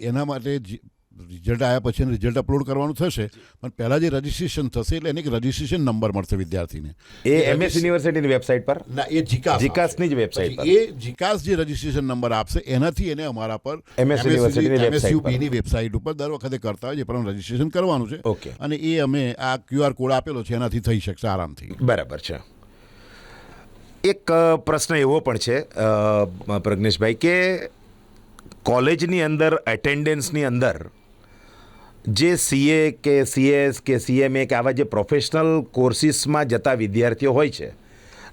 એના માટે રિઝલ્ટ આવ્યા પછી રિઝલ્ટ અપલોડ કરવાનું થશે, પણ પહેલાં જે રજિસ્ટ્રેશન થશે એટલે એને એક રજિસ્ટ્રેશન નંબર મળશે વિદ્યાર્થીને. એ MS યુનિવર્સિટીની વેબસાઇટ પર? ના, એ જીકાસની જ વેબસાઇટ પર. એ જીકાસ જે રજિસ્ટ્રેશન નંબર આપશે એનાથી એને અમારા પર MS યુનિવર્સિટીની વેબસાઇટ ઉપર દર વખતે કરતા હોય છે, પણ રજિસ્ટ્રેશન કરવાનું છે. ઓકે. અને એ અમે આ QR કોડ આપેલો છે એનાથી થઈ શકશે આરામથી. બરાબર છે. એક પ્રશ્ન એવો પણ છે પ્રજ્ઞેશભાઈ કે કોલેજની અંદર એટેન્ડન્સની અંદર જે CA કે CS કે CMA કે આવા જે પ્રોફેશનલ કોર્સિસમાં જતા વિદ્યાર્થીઓ હોય છે,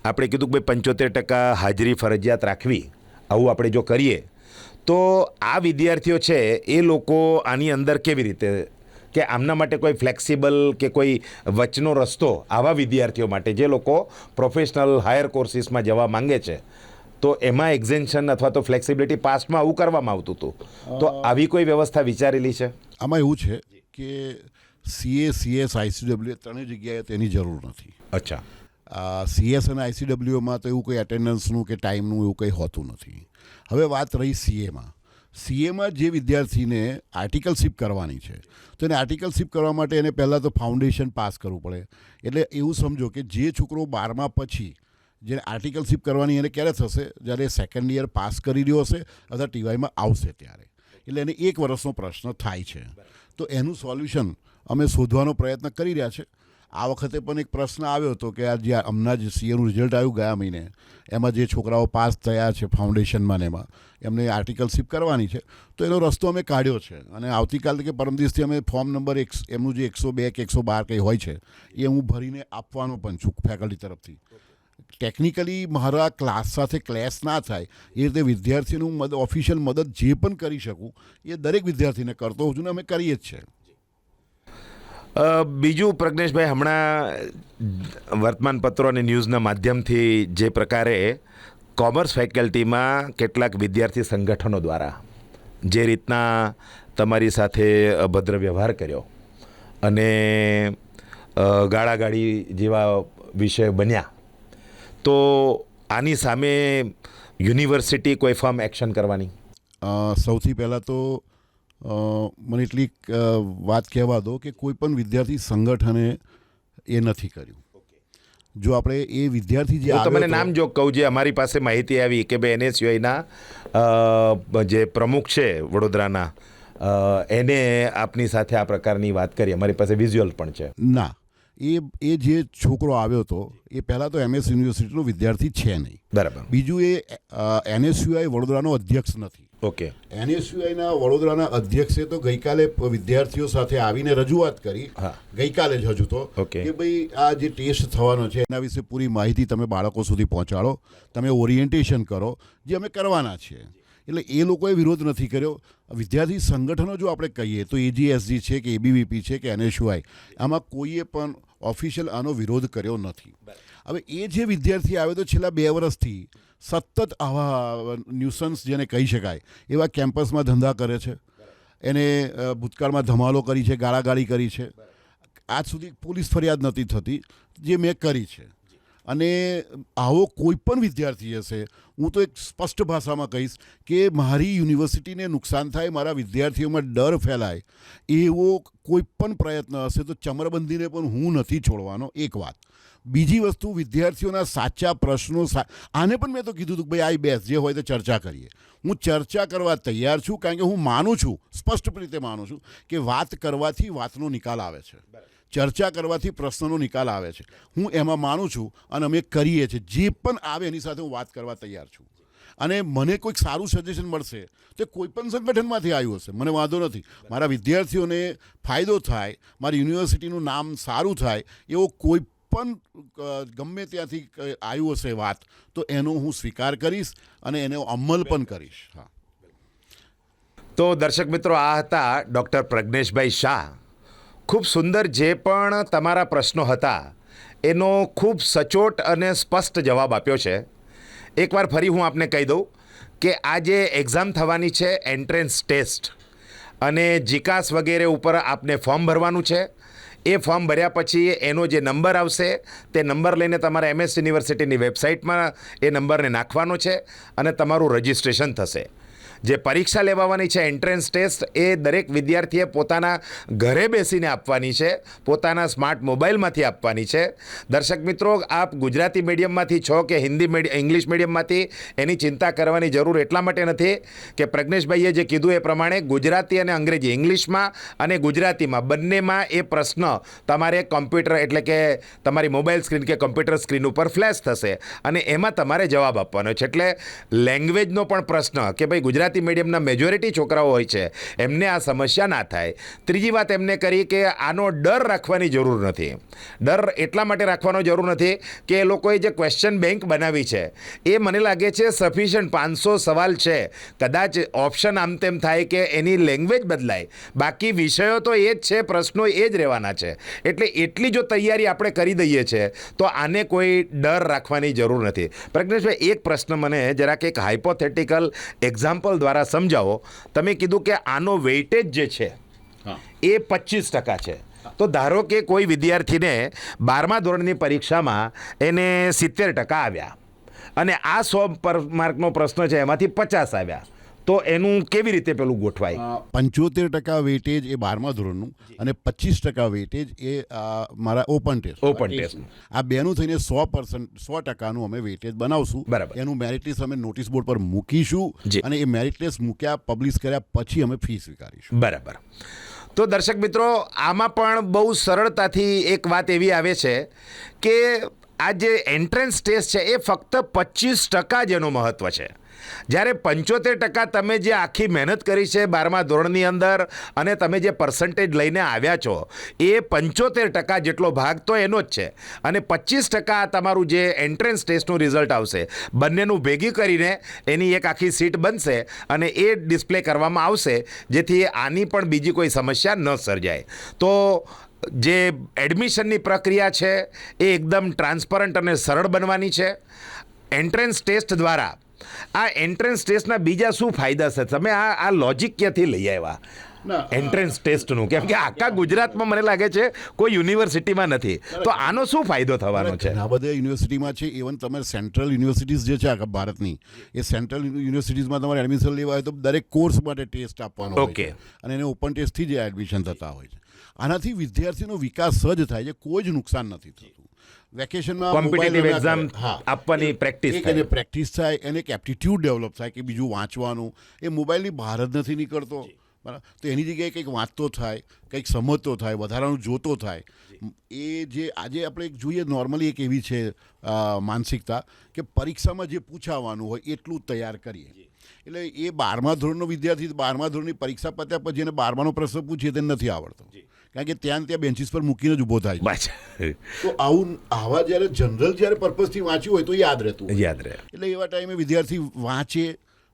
આપણે કીધું કે ભાઈ 75% હાજરી ફરજિયાત રાખવી, આવું આપણે જો કરીએ તો આ વિદ્યાર્થીઓ છે એ લોકો આની અંદર કેવી રીતે, કે આમના માટે કોઈ ફ્લેક્સિબલ કે કોઈ વચનો રસ્તો આવા વિદ્યાર્થીઓ માટે જે લોકો પ્રોફેશનલ હાયર કોર્સિસમાં જવા માંગે છે, તો એમાં એક્ઝેન્શન અથવા તો ફ્લેક્સિબિલિટી પાસ્ટમાં આવું કરવામાં આવતું હતું, તો આવી કોઈ વ્યવસ્થા વિચારેલી છે? આમાં એવું છે કે CA, CS, ICW ત્રણેય જગ્યાએ તેની જરૂર નથી. અચ્છા. CS અને ICWમાં તો એવું કોઈ એટેન્ડન્સનું કે ટાઈમનું એવું કંઈ હોતું નથી. હવે વાત રહી CAમાં જે વિદ્યાર્થીને આર્ટિકલશીપ કરવાની છે, તો એને આર્ટિકલશીપ કરવા માટે એને પહેલાં તો ફાઉન્ડેશન પાસ કરવું પડે. એટલે એવું સમજો કે જે છોકરો 12મા પછી જેને આર્ટિકલશીપ કરવાની એને ક્યારે થશે? જ્યારે સેકન્ડ યર પાસ કરી રહ્યો હશે અથવા TYમાં આવશે ત્યારે. એટલે એને 1 વર્ષનો પ્રશ્ન થાય છે. તો એનું સોલ્યુશન અમે શોધવાનો પ્રયત્ન કરી રહ્યા છે. આ વખતે પણ એક પ્રશ્ન આવ્યો હતો કે આ જે હમણાં જ CAનું રિઝલ્ટ આવ્યું ગયા મહિને, એમાં જે છોકરાઓ પાસ થયા છે ફાઉન્ડેશનમાં ને એમાં એમને આર્ટિકલશીપ કરવાની છે, તો એનો રસ્તો અમે કાઢ્યો છે. અને આવતીકાલ કે પરમ દિવસથી અમે ફોર્મ નંબર એમનું જે 102 કે 112 કંઈ હોય છે એ હું ભરીને આપવાનો પણ છું ફેકલ્ટી તરફથી. ટેકનિકલી મારા ક્લાસ સાથે ક્લેશ ના થાય એ રીતે વિદ્યાર્થીનું ઓફિશિયલ મદદ જે પણ કરી શકું એ દરેક વિદ્યાર્થીને કરતો હોઉં છું ને અમે કરીએ જ છે. બીજું પ્રજ્ઞેશભાઈ, હમણાં વર્તમાનપત્રો અને ન્યૂઝના માધ્યમથી જે પ્રકારે કોમર્સ ફેકલ્ટીમાં કેટલાક વિદ્યાર્થી સંગઠનો દ્વારા જે રીતના તમારી સાથે અભદ્ર વ્યવહાર કર્યો અને ગાળાગાળી જેવા વિષય બન્યા, તો આની સામે યુનિવર્સિટી કોઈ ફર્મ એક્શન કરવાની? સૌથી પહેલાં તો મને એટલી વાત કહેવા દો કે કોઈ પણ વિદ્યાર્થી સંગઠને એ નથી કર્યું. જો આપણે એ વિદ્યાર્થી જે હું તમને આવ્યો નામ જો કહું, જે અમારી પાસે માહિતી આવી કે ભાઈ NSUIના જે પ્રમુખ છે વડોદરાના, એને આપની સાથે આ પ્રકારની વાત કરી. અમારી પાસે વિઝ્યુઅલ પણ છે. ના, એ જે છોકરો આવ્યો હતો એ પહેલાં તો MS યુનિવર્સિટીનો વિદ્યાર્થી છે નહીં. બરાબર. બીજું એ NSUI વડોદરાનો અધ્યક્ષ નથી. ઓકે. NSUIના વડોદરાના અધ્યક્ષે તો ગઈકાલે વિદ્યાર્થીઓ સાથે આવીને રજૂઆત કરી, ગઈકાલે જ હજુ તો, ઓકે. કે ભાઈ આ જે ટેસ્ટ થવાનો છે એના વિશે પૂરી માહિતી તમે બાળકો સુધી પહોંચાડો, તમે ઓરિએન્ટેશન કરો, જે અમે કરવાના છીએ. એટલે એ લોકોએ વિરોધ નથી કર્યો. વિદ્યાર્થી સંગઠનો જો આપણે કહીએ તો AGSG છે કે ABVP છે કે NSUI, આમાં કોઈએ પણ ઓફિશિયલ આનો વિરોધ કર્યો નથી. હવે એ જે વિદ્યાર્થી આવ્યો તો છેલ્લા 2 વર્ષથી સતત આવા ન્યુસન્સ જેને કહી શકાય એવા કેમ્પસમાં ધંધા કરે છે. એને ભૂતકાળમાં ધમાલો કરી છે, ગાળાગાળી કરી છે. આજ સુધી પોલીસ ફરિયાદ નથી થતી, જે મેં કરી છે. અને આવો કોઈ પણ વિદ્યાર્થી હશે, હું તો એક સ્પષ્ટ ભાષામાં કહીશ કે મારી યુનિવર્સિટીને નુકસાન થાય, મારા વિદ્યાર્થીઓમાં ડર ફેલાય એવો કોઈ પણ પ્રયત્ન હશે તો ચમરબંધીને પણ હું નથી છોડવાનો. એક વાત. બીજી વસ્તુ, વિદ્યાર્થીઓના સાચા પ્રશ્નો, આને પણ મેં તો કીધું હતું કે ભાઈ બેસ, જે હોય તો ચર્ચા કરીએ. હું ચર્ચા કરવા તૈયાર છું, કારણ કે હું માનું છું, સ્પષ્ટ રીતે માનું છું કે વાત કરવાથી વાતનો નિકાલ આવે છે, ચર્ચા કરવાથી પ્રશ્નનો નિકાલ આવે છે. હું એમાં માનું છું અને અમે કરીએ છીએ. જે પણ આવે એની સાથે હું વાત કરવા તૈયાર છું. અને મને કોઈક સારું સજેશન મળશે તો કોઈ પણ સંગઠનમાંથી આવ્યું હશે, મને વાંધો નથી. મારા વિદ્યાર્થીઓને ફાયદો થાય, મારી યુનિવર્સિટીનું નામ સારું થાય એવો કોઈ પણ ગમે ત્યાંથી આવ્યું હશે વાત, તો એનો હું સ્વીકાર કરીશ અને એનો અમલ પણ કરીશ. હા. તો દર્શક મિત્રો, આ હતા ડૉક્ટર પ્રજ્ઞેશભાઈ શાહ. ખૂબ સુંદર જે પણ તમારા પ્રશ્નો હતા એનો ખૂબ સચોટ અને સ્પષ્ટ જવાબ આપ્યો છે. એકવાર ફરી હું આપને કહી દઉં કે આ જે એક્ઝામ થવાની છે, એન્ટ્રન્સ ટેસ્ટ અને જીકાસ વગેરે ઉપર આપને ફોર્મ ભરવાનું છે. એ ફોર્મ ભર્યા પછી એનો જે નંબર આવશે તે નંબર લઈને તમારા MS યુનિવર્સિટીની વેબસાઇટમાં એ નંબરને નાખવાનો છે અને તમારું રજિસ્ટ્રેશન થશે. જે પરીક્ષા લેવાની છે એન્ટ્રન્સ ટેસ્ટ, એ દરેક વિદ્યાર્થીએ પોતાના ઘરે બેસીને આપવાની છે, પોતાના સ્માર્ટ મોબાઈલમાંથી આપવાની છે. દર્શક મિત્રો, આપ ગુજરાતી મીડિયમમાંથી છો કે ઇંગ્લિશ મીડિયમમાંથી, એની ચિંતા કરવાની જરૂર એટલા માટે નથી કે પ્રજ્ઞેશભાઈએ જે કીધું એ પ્રમાણે ગુજરાતી અને અંગ્રેજી, ઇંગ્લિશમાં અને ગુજરાતીમાં બંનેમાં એ પ્રશ્ન તમારે કમ્પ્યુટર એટલે કે તમારી મોબાઈલ સ્ક્રીન કે કમ્પ્યુટર સ્ક્રીન ઉપર ફ્લેશ થશે અને એમાં તમારે જવાબ આપવાનો છે. એટલે લેંગ્વેજનો પણ પ્રશ્ન કે ભાઈ ગુજરાતી મીડિયમના મેજોરિટી છોકરાઓ હોય છે, એમને આ સમસ્યા ના થાય. ત્રીજી વાત એમને કરી કે આનો ડર રાખવાની જરૂર નથી. ડર એટલા માટે રાખવાનો જરૂર નથી કે એ લોકોએ જે ક્વેશ્ચન બેંક બનાવી છે એ મને લાગે છે સફિશિયન્ટ 500 સવાલ છે. કદાચ ઓપ્શન આમ તેમ થાય કે એની લેંગ્વેજ બદલાય, બાકી વિષયો તો એ જ છે, પ્રશ્નો એ જ રહેવાના છે. એટલે એટલી જો તૈયારી આપણે કરી દઈએ છીએ તો આને કોઈ ડર રાખવાની જરૂર નથી. પ્રજ્ઞેશભાઈ, એક પ્રશ્ન મને જરાક એક હાઇપોથેટિકલ એક્ઝામ્પલ દ્વારા સમજાવો. તમે કીધું કે આનો વેઇટેજ જે છે એ 25% છે. તો ધારો કે કોઈ વિદ્યાર્થીને 12મા ધોરણની પરીક્ષામાં એને 70% આવ્યા અને આ 100 માર્કનો પ્રશ્ન છે એમાંથી 50 આવ્યા, તો એનું કેવી રીતે પેલું ગોઠવાય? 75% વેટેજ એ 12મા ધોરણનું અને 25% વેટેજ એ મારા ઓપન ટેસ્ટ. આ બેનું થઈને 100%નું અમે વેટેજ બનાવશું. બરાબર. એનું મેરિટ લિસ્ટ અમે નોટિસ બોર્ડ પર મૂકીશું અને એ મેરિટ લિસ્ટ મૂક્યા, પબ્લિશ કર્યા પછી અમે ફી સ્વીકારીશું. બરાબર. તો દર્શક મિત્રો, આમાં પણ બહુ સરળતાથી એક વાત એવી આવે છે કે આ જે એન્ટ્રન્સ ટેસ્ટ છે એ ફક્ત 25% જ એનું મહત્ત્વ છે. જ્યારે 75% તમે જે આખી મહેનત કરી છે 12મા ધોરણની અંદર અને તમે જે પર્સન્ટેજ લઈને આવ્યા છો એ 75% જેટલો ભાગ તો એનો જ છે અને 25% તમારું જે એન્ટ્રન્સ ટેસ્ટનું રિઝલ્ટ આવશે, બંનેનું ભેગી કરીને એની એક આખી સીટ બનશે અને એ ડિસ્પ્લે કરવામાં આવશે, જેથી આની પણ બીજી કોઈ સમસ્યા ન સર્જાય. તો જે એડમિશનની પ્રક્રિયા છે એ એકદમ ટ્રાન્સપરન્ટ અને સરળ બનવાની છે. એન્ટ્રન્સ ટેસ્ટ દ્વારા આ એન્ટ્રન્સ ટેસ્ટના બીજા શું ફાયદા છે? તમે આ લોજિક ક્યાંથી લઈ આવ્યા એન્ટ્રન્સ ટેસ્ટનું? કેમ કે આખા ગુજરાતમાં મને લાગે છે કોઈ યુનિવર્સિટીમાં નથી, તો આનો શું ફાયદો થવાનો છે? આ બધા યુનિવર્સિટીમાં છે. ઇવન તમારે સેન્ટ્રલ યુનિવર્સિટીઝ જે છે આખા ભારતની, એ સેન્ટ્રલ યુનિવર્સિટીઝમાં તમારે એડમિશન લેવા હોય તો દરેક કોર્સ માટે ટેસ્ટ આપવાનો હોય છે અને એને ઓપન ટેસ્ટથી જ એડમિશન થતા હોય છે. આનાથી વિદ્યાર્થીનો વિકાસ જ થાય છે, કોઈ જ નુકસાન નથી થતું. વેકેશનમાં કોમ્પિટિટિવ mobile એક્ઝામ ના કરે. હા. આપવાની પ્રેક્ટિસ એક એને થાય. પ્રેક્ટિસ થાય, એને એક એપ્ટિટ્યૂડ ડેવલપ થાય કે બીજું વાંચવાનું. એ મોબાઈલની બહાર જ નથી નીકળતો, બરાબર, તો એની જગ્યાએ કંઈક વાંચતો થાય, કંઈક સમજતો થાય, વધારાનું જોતો થાય. એ જે આજે આપણે એક જોઈએ નોર્મલી એક એવી છે માનસિકતા કે પરીક્ષામાં જે પૂછાવાનું હોય એટલું જ તૈયાર કરીએ. એટલે એ 12મા ધોરણનો વિદ્યાર્થી 12મા ધોરણની પરીક્ષા પત્યા પછી એને 12માનો પ્રશ્ન પૂછીએ તેને નથી આવડતો, કારણ કે ત્યાં બેન્ચીસ પર મૂકીને જ ઊભો થાય છે. પાછા તો આવા જ્યારે જનરલ જ્યારે પર્પઝથી વાંચ્યું હોય તો યાદ રહેતું હોય. યાદ રહે. એટલે એવા ટાઈમે વિદ્યાર્થી વાંચે,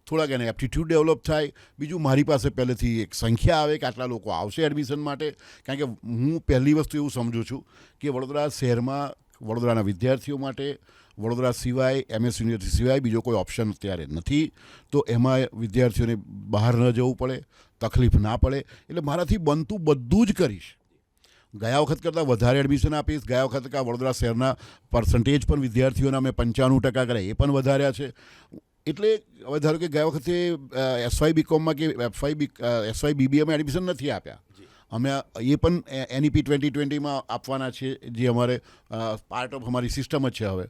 થોડાક એને એપ્ટિટ્યૂડ ડેવલપ થાય. બીજું, મારી પાસે પહેલેથી એક સંખ્યા આવે કે આટલા લોકો આવશે એડમિશન માટે, કારણ કે હું પહેલી વસ્તુ એવું સમજું છું કે વડોદરા શહેરમાં વડોદરાના વિદ્યાર્થીઓ માટે વડોદરા સિવાય MS યુનિવર્સિટી સિવાય બીજો કોઈ ઓપ્શન અત્યારે નથી. તો એમાં વિદ્યાર્થીઓને બહાર ન જવું પડે, તકલીફ ના પડે, એટલે મારાથી બનતું બધું જ કરીશ. ગયા વખત કરતાં વધારે એડમિશન આપીશ. ગયા વખત કરતાં વડોદરા શહેરના પર્સન્ટેજ પણ વિદ્યાર્થીઓના મેં 95% કર્યા, એ પણ વધાર્યા છે. એટલે હવે ધારો કે ગયા વખતે SY BComમાં કે SY BBAમાં એડમિશન નથી આપ્યા, અમે એ પણ NEP 2020માં આપવાના છે, જે અમારે પાર્ટ ઓફ અમારી સિસ્ટમ જ છે હવે.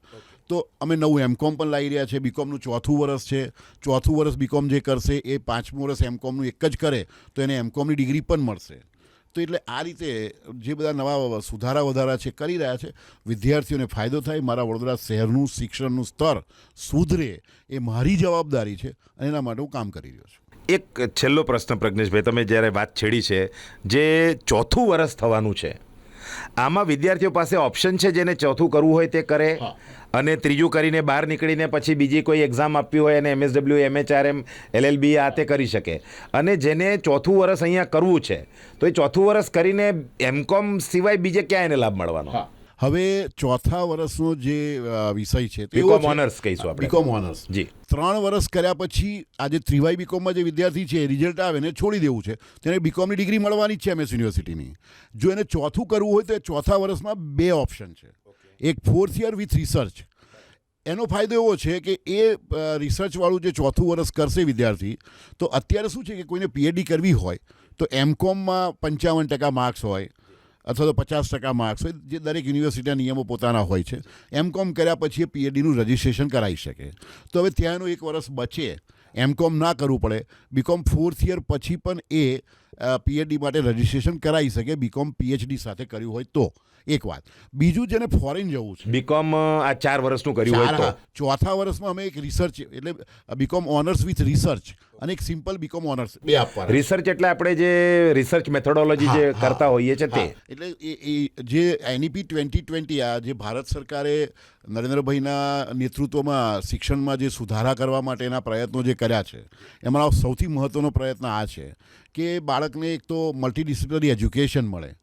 તો અમે નવું MCom પણ લાવી રહ્યા છે. બીકોમનું 4થું વર્ષ છે. 4થું વર્ષ બીકોમ જે કરશે એ 5મું વર્ષ MComનું એક જ કરે તો એને MComની ડિગ્રી પણ મળશે. તો એટલે આ રીતે જે બધા નવા સુધારા વધારા છે કરી રહ્યા છે, વિદ્યાર્થીઓને ફાયદો થાય, મારા વડોદરા શહેરનું શિક્ષણનું સ્તર સુધરે એ મારી જવાબદારી છે અને એના માટે હું કામ કરી રહ્યો છું. એક છેલ્લો પ્રશ્ન પ્રજ્ઞેશભાઈ, તમે જ્યારે વાત છેડી છે, જે 4થું વર્ષ થવાનું છે, આમાં વિદ્યાર્થીઓ પાસે ઓપ્શન છે જેને 4થું કરવું હોય તે કરે, અને 3જું કરીને બહાર નીકળીને પછી બીજી કોઈ એક્ઝામ આપવી હોય અને MSW, MHRM, LLB આ તે કરી શકે. અને જેને 4થું વર્ષ અહીંયા કરવું છે તો એ 4થું વર્ષ કરીને MCom સિવાય બીજે ક્યાં એને લાભ મળવાનો? હવે 4થા વર્ષનો જે વિષય છે તે બીકોમ ઓનર્સ કહીશું આપણે. બીકોમ ઓનર્સ જી. 3 વર્ષ કર્યા પછી આજે 3Y બીકોમમાં જે વિદ્યાર્થી છે રિઝલ્ટ આવે ને છોડી દેવું છે, તેને બીકોમની ડિગ્રી મળવાની જ છે MS યુનિવર્સિટીની. જો એને 4થું કરવું હોય તો એ 4થા વર્ષમાં 2 ઓપ્શન છે. એક 4th યર વિથ રિસર્ચ. એનો ફાયદો એવો છે કે એ રિસર્ચવાળું જે 4થું વર્ષ કરશે વિદ્યાર્થી, તો અત્યારે શું છે કે કોઈને PhD કરવી હોય તો MComમાં 55% માર્ક્સ હોય અથવા તો 50% માર્ક્સ હોય, જે દરેક યુનિવર્સિટીના નિયમો પોતાના હોય છે. MCom કર્યા પછી એ PhDનું રજિસ્ટ્રેશન કરાવી શકે. તો હવે ત્યાંનું 1 વર્ષ બચે, MCom ના કરવું પડે. બીકોમ 4th યર પછી પણ એ PhD માટે રજિસ્ટ્રેશન કરાવી શકે, બીકોમ PhD સાથે કર્યું હોય તો. એક વાત. બીજું, જેને ફોરેન જવું છે, બીકોમ આ 4 વર્ષનું કર્યું હોય તો 4થા વર્ષમાં અમે એક રિસર્ચ એટલે બીકોમ ઓનર્સ વિથ રિસર્ચ અને એક સિમ્પલ બીકોમ ઓનર્સ 2 આપવાના. રિસર્ચ એટલે આપણે જે રિસર્ચ મેથોડોલોજી જે કરતા હોઈએ છે તે. એટલે એ જે NEP 2020 આ જે ભારત સરકારે નરેન્દ્રભાઈના નેતૃત્વમાં શિક્ષણમાં જે સુધારા કરવા માટેના પ્રયત્નો જે કર્યા છે, એમાં સૌથી મહત્ત્વનો પ્રયત્ન આ છે કે બાળકને એક તો મલ્ટીડિસિપ્લિનરી એજ્યુકેશન મળે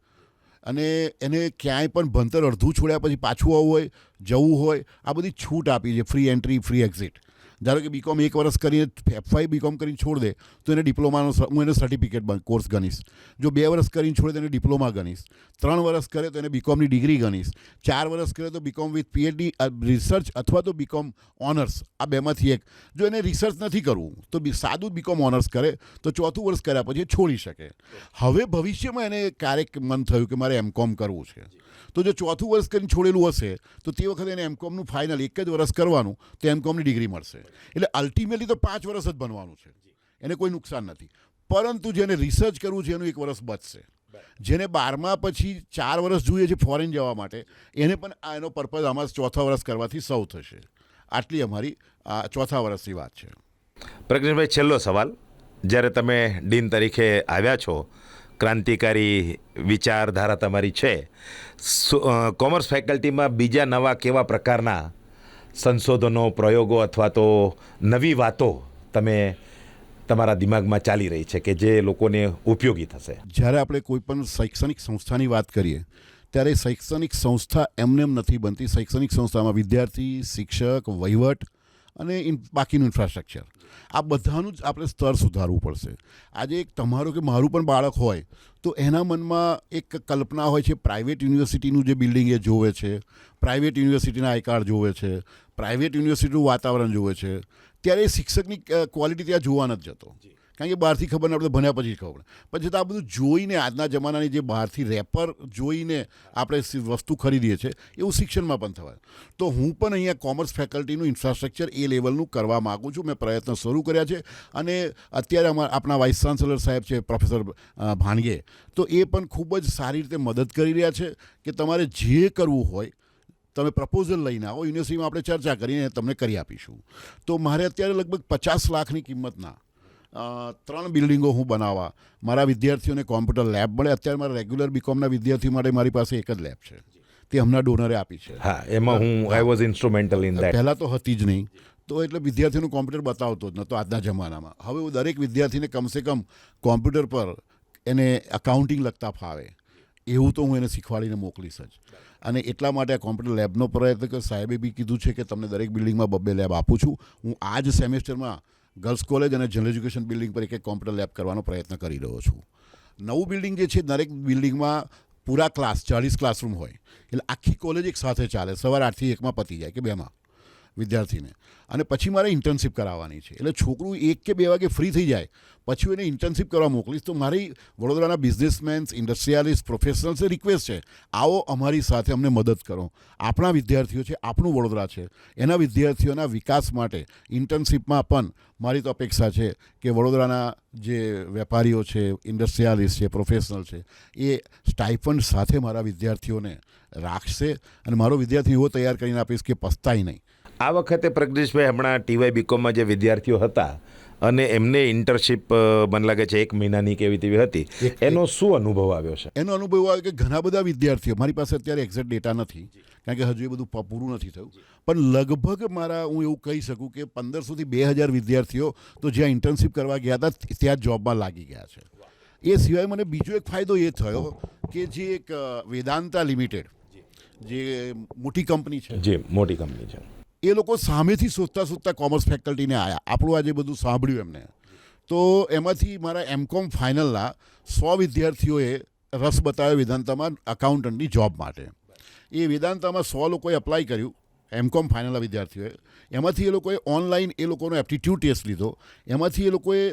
અને એને ક્યાંય પણ ભણતર અડધું છોડ્યા પછી પાછું આવવું હોય, જવું હોય, આ બધી છૂટ આપી છે. Free entry, free exit. ધારો કે બીકોમ 1 વર્ષ કરીને FY બીકોમ કરીને છોડ દે તો એને ડિપ્લોમાનો હું એને સર્ટિફિકેટ કોર્સ ગણીશ. જો 2 વર્ષ કરીને છોડે તો એને ડિપ્લોમા ગણીશ. 3 વર્ષ કરે તો એને બીકોમની ડિગ્રી ગણીશ. 4 વર્ષ કરે તો બીકોમ વિથ PhD રિસર્ચ અથવા તો બીકોમ ઓનર્સ, આ બેમાંથી એક. જો એને રિસર્ચ નથી કરવું તો સાદું બીકોમ ઓનર્સ કરે તો 4થું વર્ષ કર્યા પછી એ છોડી શકે. હવે ભવિષ્યમાં એને ક્યારેક મન થયું કે મારે MCom કરવું છે, તો જો 4થું વર્ષ કરીને છોડેલું હશે તો તે વખતે એને MComનું ફાઇનલ 1 જ વર્ષ કરવાનું તો MComની ડિગ્રી મળશે. એટલે અલ્ટિમેટલી તો 5 વર્ષ જ બનવાનું છે, એને કોઈ નુકસાન નથી. પરંતુ જેને રિસર્ચ કરવું છે એનું 1 વર્ષ બચશે. જેને 12મા પછી 4 વર્ષ જોઈએ છે ફોરેન જવા માટે, એને પણ એનો પર્પઝ આમાં 4થા વર્ષ કરવાથી સૌ થશે. આટલી અમારી 4થા વર્ષની વાત છે. પ્રજ્ઞેશભાઈ, છેલ્લો સવાલ. જ્યારે તમે ડીન તરીકે આવ્યા છો, ક્રાંતિકારી વિચારધારા તમારી છે, કોમર્સ ફેકલ્ટીમાં બીજા નવા કેવા પ્રકારના સંશોધનો, પ્રયોગો અથવા તો નવી વાતો તમે તમારા દિમાગમાં ચાલી રહી છે કે જે લોકોને ઉપયોગી થશે? જ્યારે આપણે કોઈ પણ શૈક્ષણિક સંસ્થાની વાત કરીએ ત્યારે શૈક્ષણિક સંસ્થા એમને એમ નથી બનતી. શૈક્ષણિક સંસ્થામાં વિદ્યાર્થી, શિક્ષક, વહીવટ અને બાકીનું ઇન્ફ્રાસ્ટ્રક્ચર, આ બધાનું જ આપણે સ્તર સુધારવું પડશે. આજે એક તમારું કે મારું પણ બાળક હોય તો એના મનમાં એક કલ્પના હોય છે, પ્રાઇવેટ યુનિવર્સિટીનું જે બિલ્ડિંગ એ જોવે છે, પ્રાઇવેટ યુનિવર્સિટીના આઈ કાર્ડ જોવે છે, પ્રાઇવેટ યુનિવર્સિટીનું વાતાવરણ જોવે છે, ત્યારે એ શિક્ષકની ક્વોલિટી ત્યાં જોવા નથી જતો. કારણ કે બહારથી ખબર ને આપણે ભણ્યા પછી જ ખબર પડે. પછી તો આ બધું જોઈને આજના જમાનાની જે બહારથી રેપર જોઈને આપણે વસ્તુ ખરીદીએ છીએ એવું શિક્ષણમાં પણ થવાય. તો હું પણ અહીંયા કોમર્સ ફેકલ્ટીનું ઇન્ફ્રાસ્ટ્રક્ચર એ લેવલનું કરવા માગું છું. મેં પ્રયત્ન શરૂ કર્યા છે અને અત્યારે આપણા વાઇસ ચાન્સેલર સાહેબ છે પ્રોફેસર ભાણગે, તો એ પણ ખૂબ જ સારી રીતે મદદ કરી રહ્યા છે કે તમારે જે કરવું હોય તમે પ્રપોઝલ લઈને આવો, યુનિવર્સિટીમાં આપણે ચર્ચા કરીને તમને કરી આપીશું. તો મારે અત્યારે લગભગ 50 લાખની કિંમતના 3 બિલ્ડિંગો હું બનાવવા, મારા વિદ્યાર્થીઓને કોમ્પ્યુટર લેબ મળે. અત્યારે મારા રેગ્યુલર બીકોમના વિદ્યાર્થીઓ માટે મારી પાસે એક જ લેબ છે, તે હમણાં ડોનરે આપી છે. હા, એમાં હું I was instrumental in that. પહેલાં તો હતી જ નહીં, તો એટલે વિદ્યાર્થીનું કોમ્પ્યુટર બતાવતો જ નહોતો આજના જમાનામાં. હવે હું દરેક વિદ્યાર્થીને કમસે કમ કોમ્પ્યુટર પર એને અકાઉન્ટિંગ લખતા ફાવે એવું તો હું એને શીખવાડીને મોકલીશ જ. અને એટલા માટે આ કોમ્પ્યુટર લેબનો પ્રયત્ન કે સાહેબે બી કીધું છે કે તમને દરેક બિલ્ડિંગમાં 2 લેબ આપું છું. હું આ જ સેમેસ્ટરમાં ગર્લ્સ કોલેજ અને જનરલ એજ્યુકેશન બિલ્ડિંગ પર એક કોમ્પ્યુટર લેબ કરવાનો પ્રયત્ન કરી રહ્યો છું. નવું બિલ્ડિંગ જે છે, દરેક બિલ્ડિંગમાં પૂરા ક્લાસ 40 ક્લાસરૂમ હોય, એટલે આખી કોલેજ એક સાથે ચાલે. સવારે 8 થી 1 પતી જાય કે 2 વિદ્યાર્થીને. અને પછી મારે ઇન્ટર્નશીપ કરાવવાની છે, એટલે છોકરું 1 કે 2 વાગે ફ્રી થઈ જાય પછી એને ઇન્ટર્નશીપ કરવા મોકલીશ. તો મારી વડોદરાના બિઝનેસમેન્સ, ઇન્ડસ્ટ્રીયાલિસ્ટ, પ્રોફેશનલ્સે રિક્વેસ્ટ છે, આવો અમારી સાથે અમને મદદ કરો. આપણા વિદ્યાર્થીઓ છે, આપણું વડોદરા છે, એના વિદ્યાર્થીઓના વિકાસ માટે ઇન્ટર્નશીપમાં પણ મારી તો અપેક્ષા છે કે વડોદરાના જે વેપારીઓ છે, ઇન્ડસ્ટ્રીયાલિસ્ટ છે, પ્રોફેશનલ છે, એ સ્ટાઇપન્ડ સાથે મારા વિદ્યાર્થીઓને રાખશે અને મારો વિદ્યાર્થી એવો તૈયાર કરીને આપીશ કે પસ્તાય નહીં. આ વખતે પ્રજ્ઞેશભાઈ હમણાં ટીવાય બીકોમમાં જે વિદ્યાર્થીઓ હતા અને એમને ઇન્ટર્નશીપ મને લાગે છે 1 મહિનાની કેવી તેવી હતી, એનો શું અનુભવ આવ્યો છે? એનો અનુભવ આવ્યો કે ઘણા બધા વિદ્યાર્થીઓ, મારી પાસે અત્યારે એક્ઝેક્ટ ડેટા નથી કારણ કે હજુ એ બધું પૂરું નથી થયું, પણ લગભગ હું એવું કહી શકું કે 1500 થી 2000 વિદ્યાર્થીઓ તો જ્યાં ઇન્ટર્નશીપ કરવા ગયા હતા ત્યાં જોબમાં લાગી ગયા છે. એ સિવાય મને બીજો એક ફાયદો એ થયો કે જે એક વેદાંતા લિમિટેડ જે મોટી કંપની છે, જે મોટી કંપની છે, એ લોકો સામેથી શોધતા કોમર્સ ફેકલ્ટીને આવ્યા. આપણું આજે બધું સાંભળ્યું એમને, તો એમાંથી મારા એમકોમ ફાઇનલના 100 વિદ્યાર્થીઓએ રસ બતાવ્યો વેદાંતામાં અકાઉન્ટન્ટની જોબ માટે. એ વેદાંતામાં 100 લોકોએ અપ્લાય કર્યું, એમકોમ ફાઇનલના વિદ્યાર્થીઓએ. એમાંથી એ લોકોએ ઓનલાઈન એ લોકોનો એપ્ટિટ્યૂડ ટેસ્ટ લીધો. એમાંથી એ લોકોએ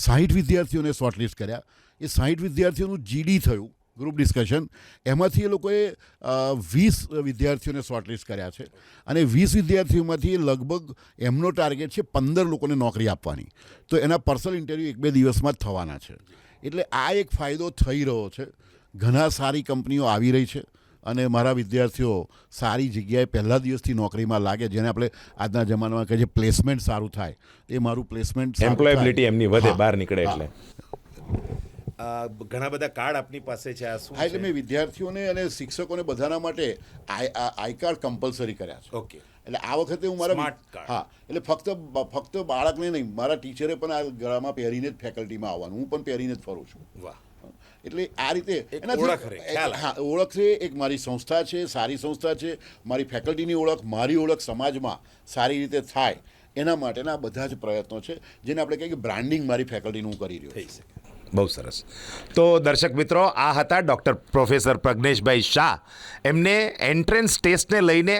60 વિદ્યાર્થીઓને શોર્ટલિસ્ટ કર્યા. એ 60 વિદ્યાર્થીઓનું જીડી થયું, ગ્રુપ ડિસ્કશન. એમાંથી એ લોકોએ 20 વિદ્યાર્થીઓને શોર્ટલિસ્ટ કર્યા છે અને 20 વિદ્યાર્થીઓમાંથી લગભગ એમનો ટાર્ગેટ છે 15 લોકોને નોકરી આપવાની. તો એના પર્સનલ ઇન્ટરવ્યૂ 1-2 દિવસમાં જ થવાના છે. એટલે આ એક ફાયદો થઈ રહ્યો છે. ઘણા સારી કંપનીઓ આવી રહી છે અને મારા વિદ્યાર્થીઓ સારી જગ્યાએ પહેલા દિવસથી નોકરીમાં લાગે, જેને આપણે આજના જમાનામાં કહીએ પ્લેસમેન્ટ સારું થાય, એ મારું પ્લેસમેન્ટ, એમ્પ્લોયેબિલિટી એમની વધે બહાર નીકળે. એટલે ઘણા બધા કાર્ડ આપની પાસે છે. આ શું એટલે મેં વિદ્યાર્થીઓને અને શિક્ષકોને બધાના માટે આઈ કાર્ડ કમ્પલસરી કર્યા છે. ઓકે. એટલે આ વખતે હું મારા એટલે ફક્ત બાળકને નહીં, મારા ટીચરે પણ આ ગળામાં પહેરીને જ ફેકલ્ટીમાં આવવાનું, હું પણ પહેરીને જ ફરું છું. વાહ. એટલે આ રીતે ઓળખ છે. એક મારી સંસ્થા છે, સારી સંસ્થા છે. મારી ફેકલ્ટીની ઓળખ, મારી ઓળખ સમાજમાં સારી રીતે થાય એના માટેના બધા જ પ્રયત્નો છે, જેને આપણે કહીએ કે બ્રાન્ડિંગ મારી ફેકલ્ટીનું હું કરી રહ્યો છું. બહુ સરસ. તો દર્શક મિત્રો, આ હતા ડૉક્ટર પ્રોફેસર પ્રજ્ઞેશભાઈ શાહ. એમને એન્ટ્રન્સ ટેસ્ટને લઈને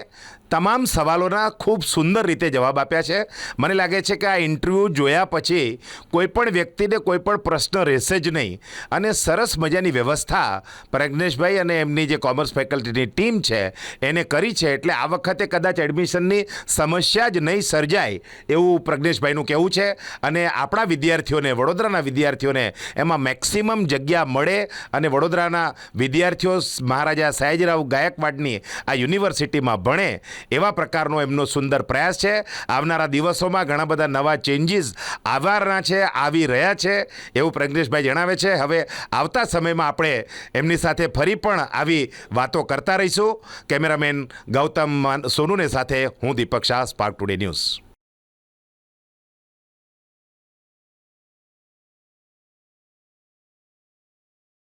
તમામ સવાલોના ખૂબ સુંદર રીતે જવાબ આપ્યા છે. મને લાગે છે કે આ ઇન્ટરવ્યૂ જોયા પછી કોઈ પણ વ્યક્તિને કોઈ પણ પ્રશ્ન રહેશે જ નહીં અને સરસ મજાની વ્યવસ્થા પ્રજ્ઞેશભાઈ અને એમની જે કોમર્સ ફેકલ્ટીની ટીમ છે એને કરી છે. એટલે આ વખતે કદાચ એડમિશનની સમસ્યા જ નહીં સર્જાય એવું પ્રજ્ઞેશભાઈનું કહેવું છે. અને આપણા વિદ્યાર્થીઓને, વડોદરાના વિદ્યાર્થીઓને એમાં મેક્સિમમ જગ્યા મળે અને વડોદરાના વિદ્યાર્થીઓ મહારાજા સયાજીરાવ ગાયકવાડની આ યુનિવર્સિટીમાં ભણે એવા પ્રકારનો એમનો સુંદર પ્રયાસ છે. આવનારા દિવસોમાં ઘણા બધા નવા ચેન્જીસ આવવાના છે, આવી રહ્યા છે એવું પ્રજ્ઞેશભાઈ જણાવે છે. હવે આવતા સમયમાં આપણે એમની સાથે ફરી પણ આવી વાતો કરતા રહીશું. કેમેરામેન ગૌતમ સોનુને સાથે હું દીપક શાહ, સ્પાર્ક ટુડે ન્યૂઝ.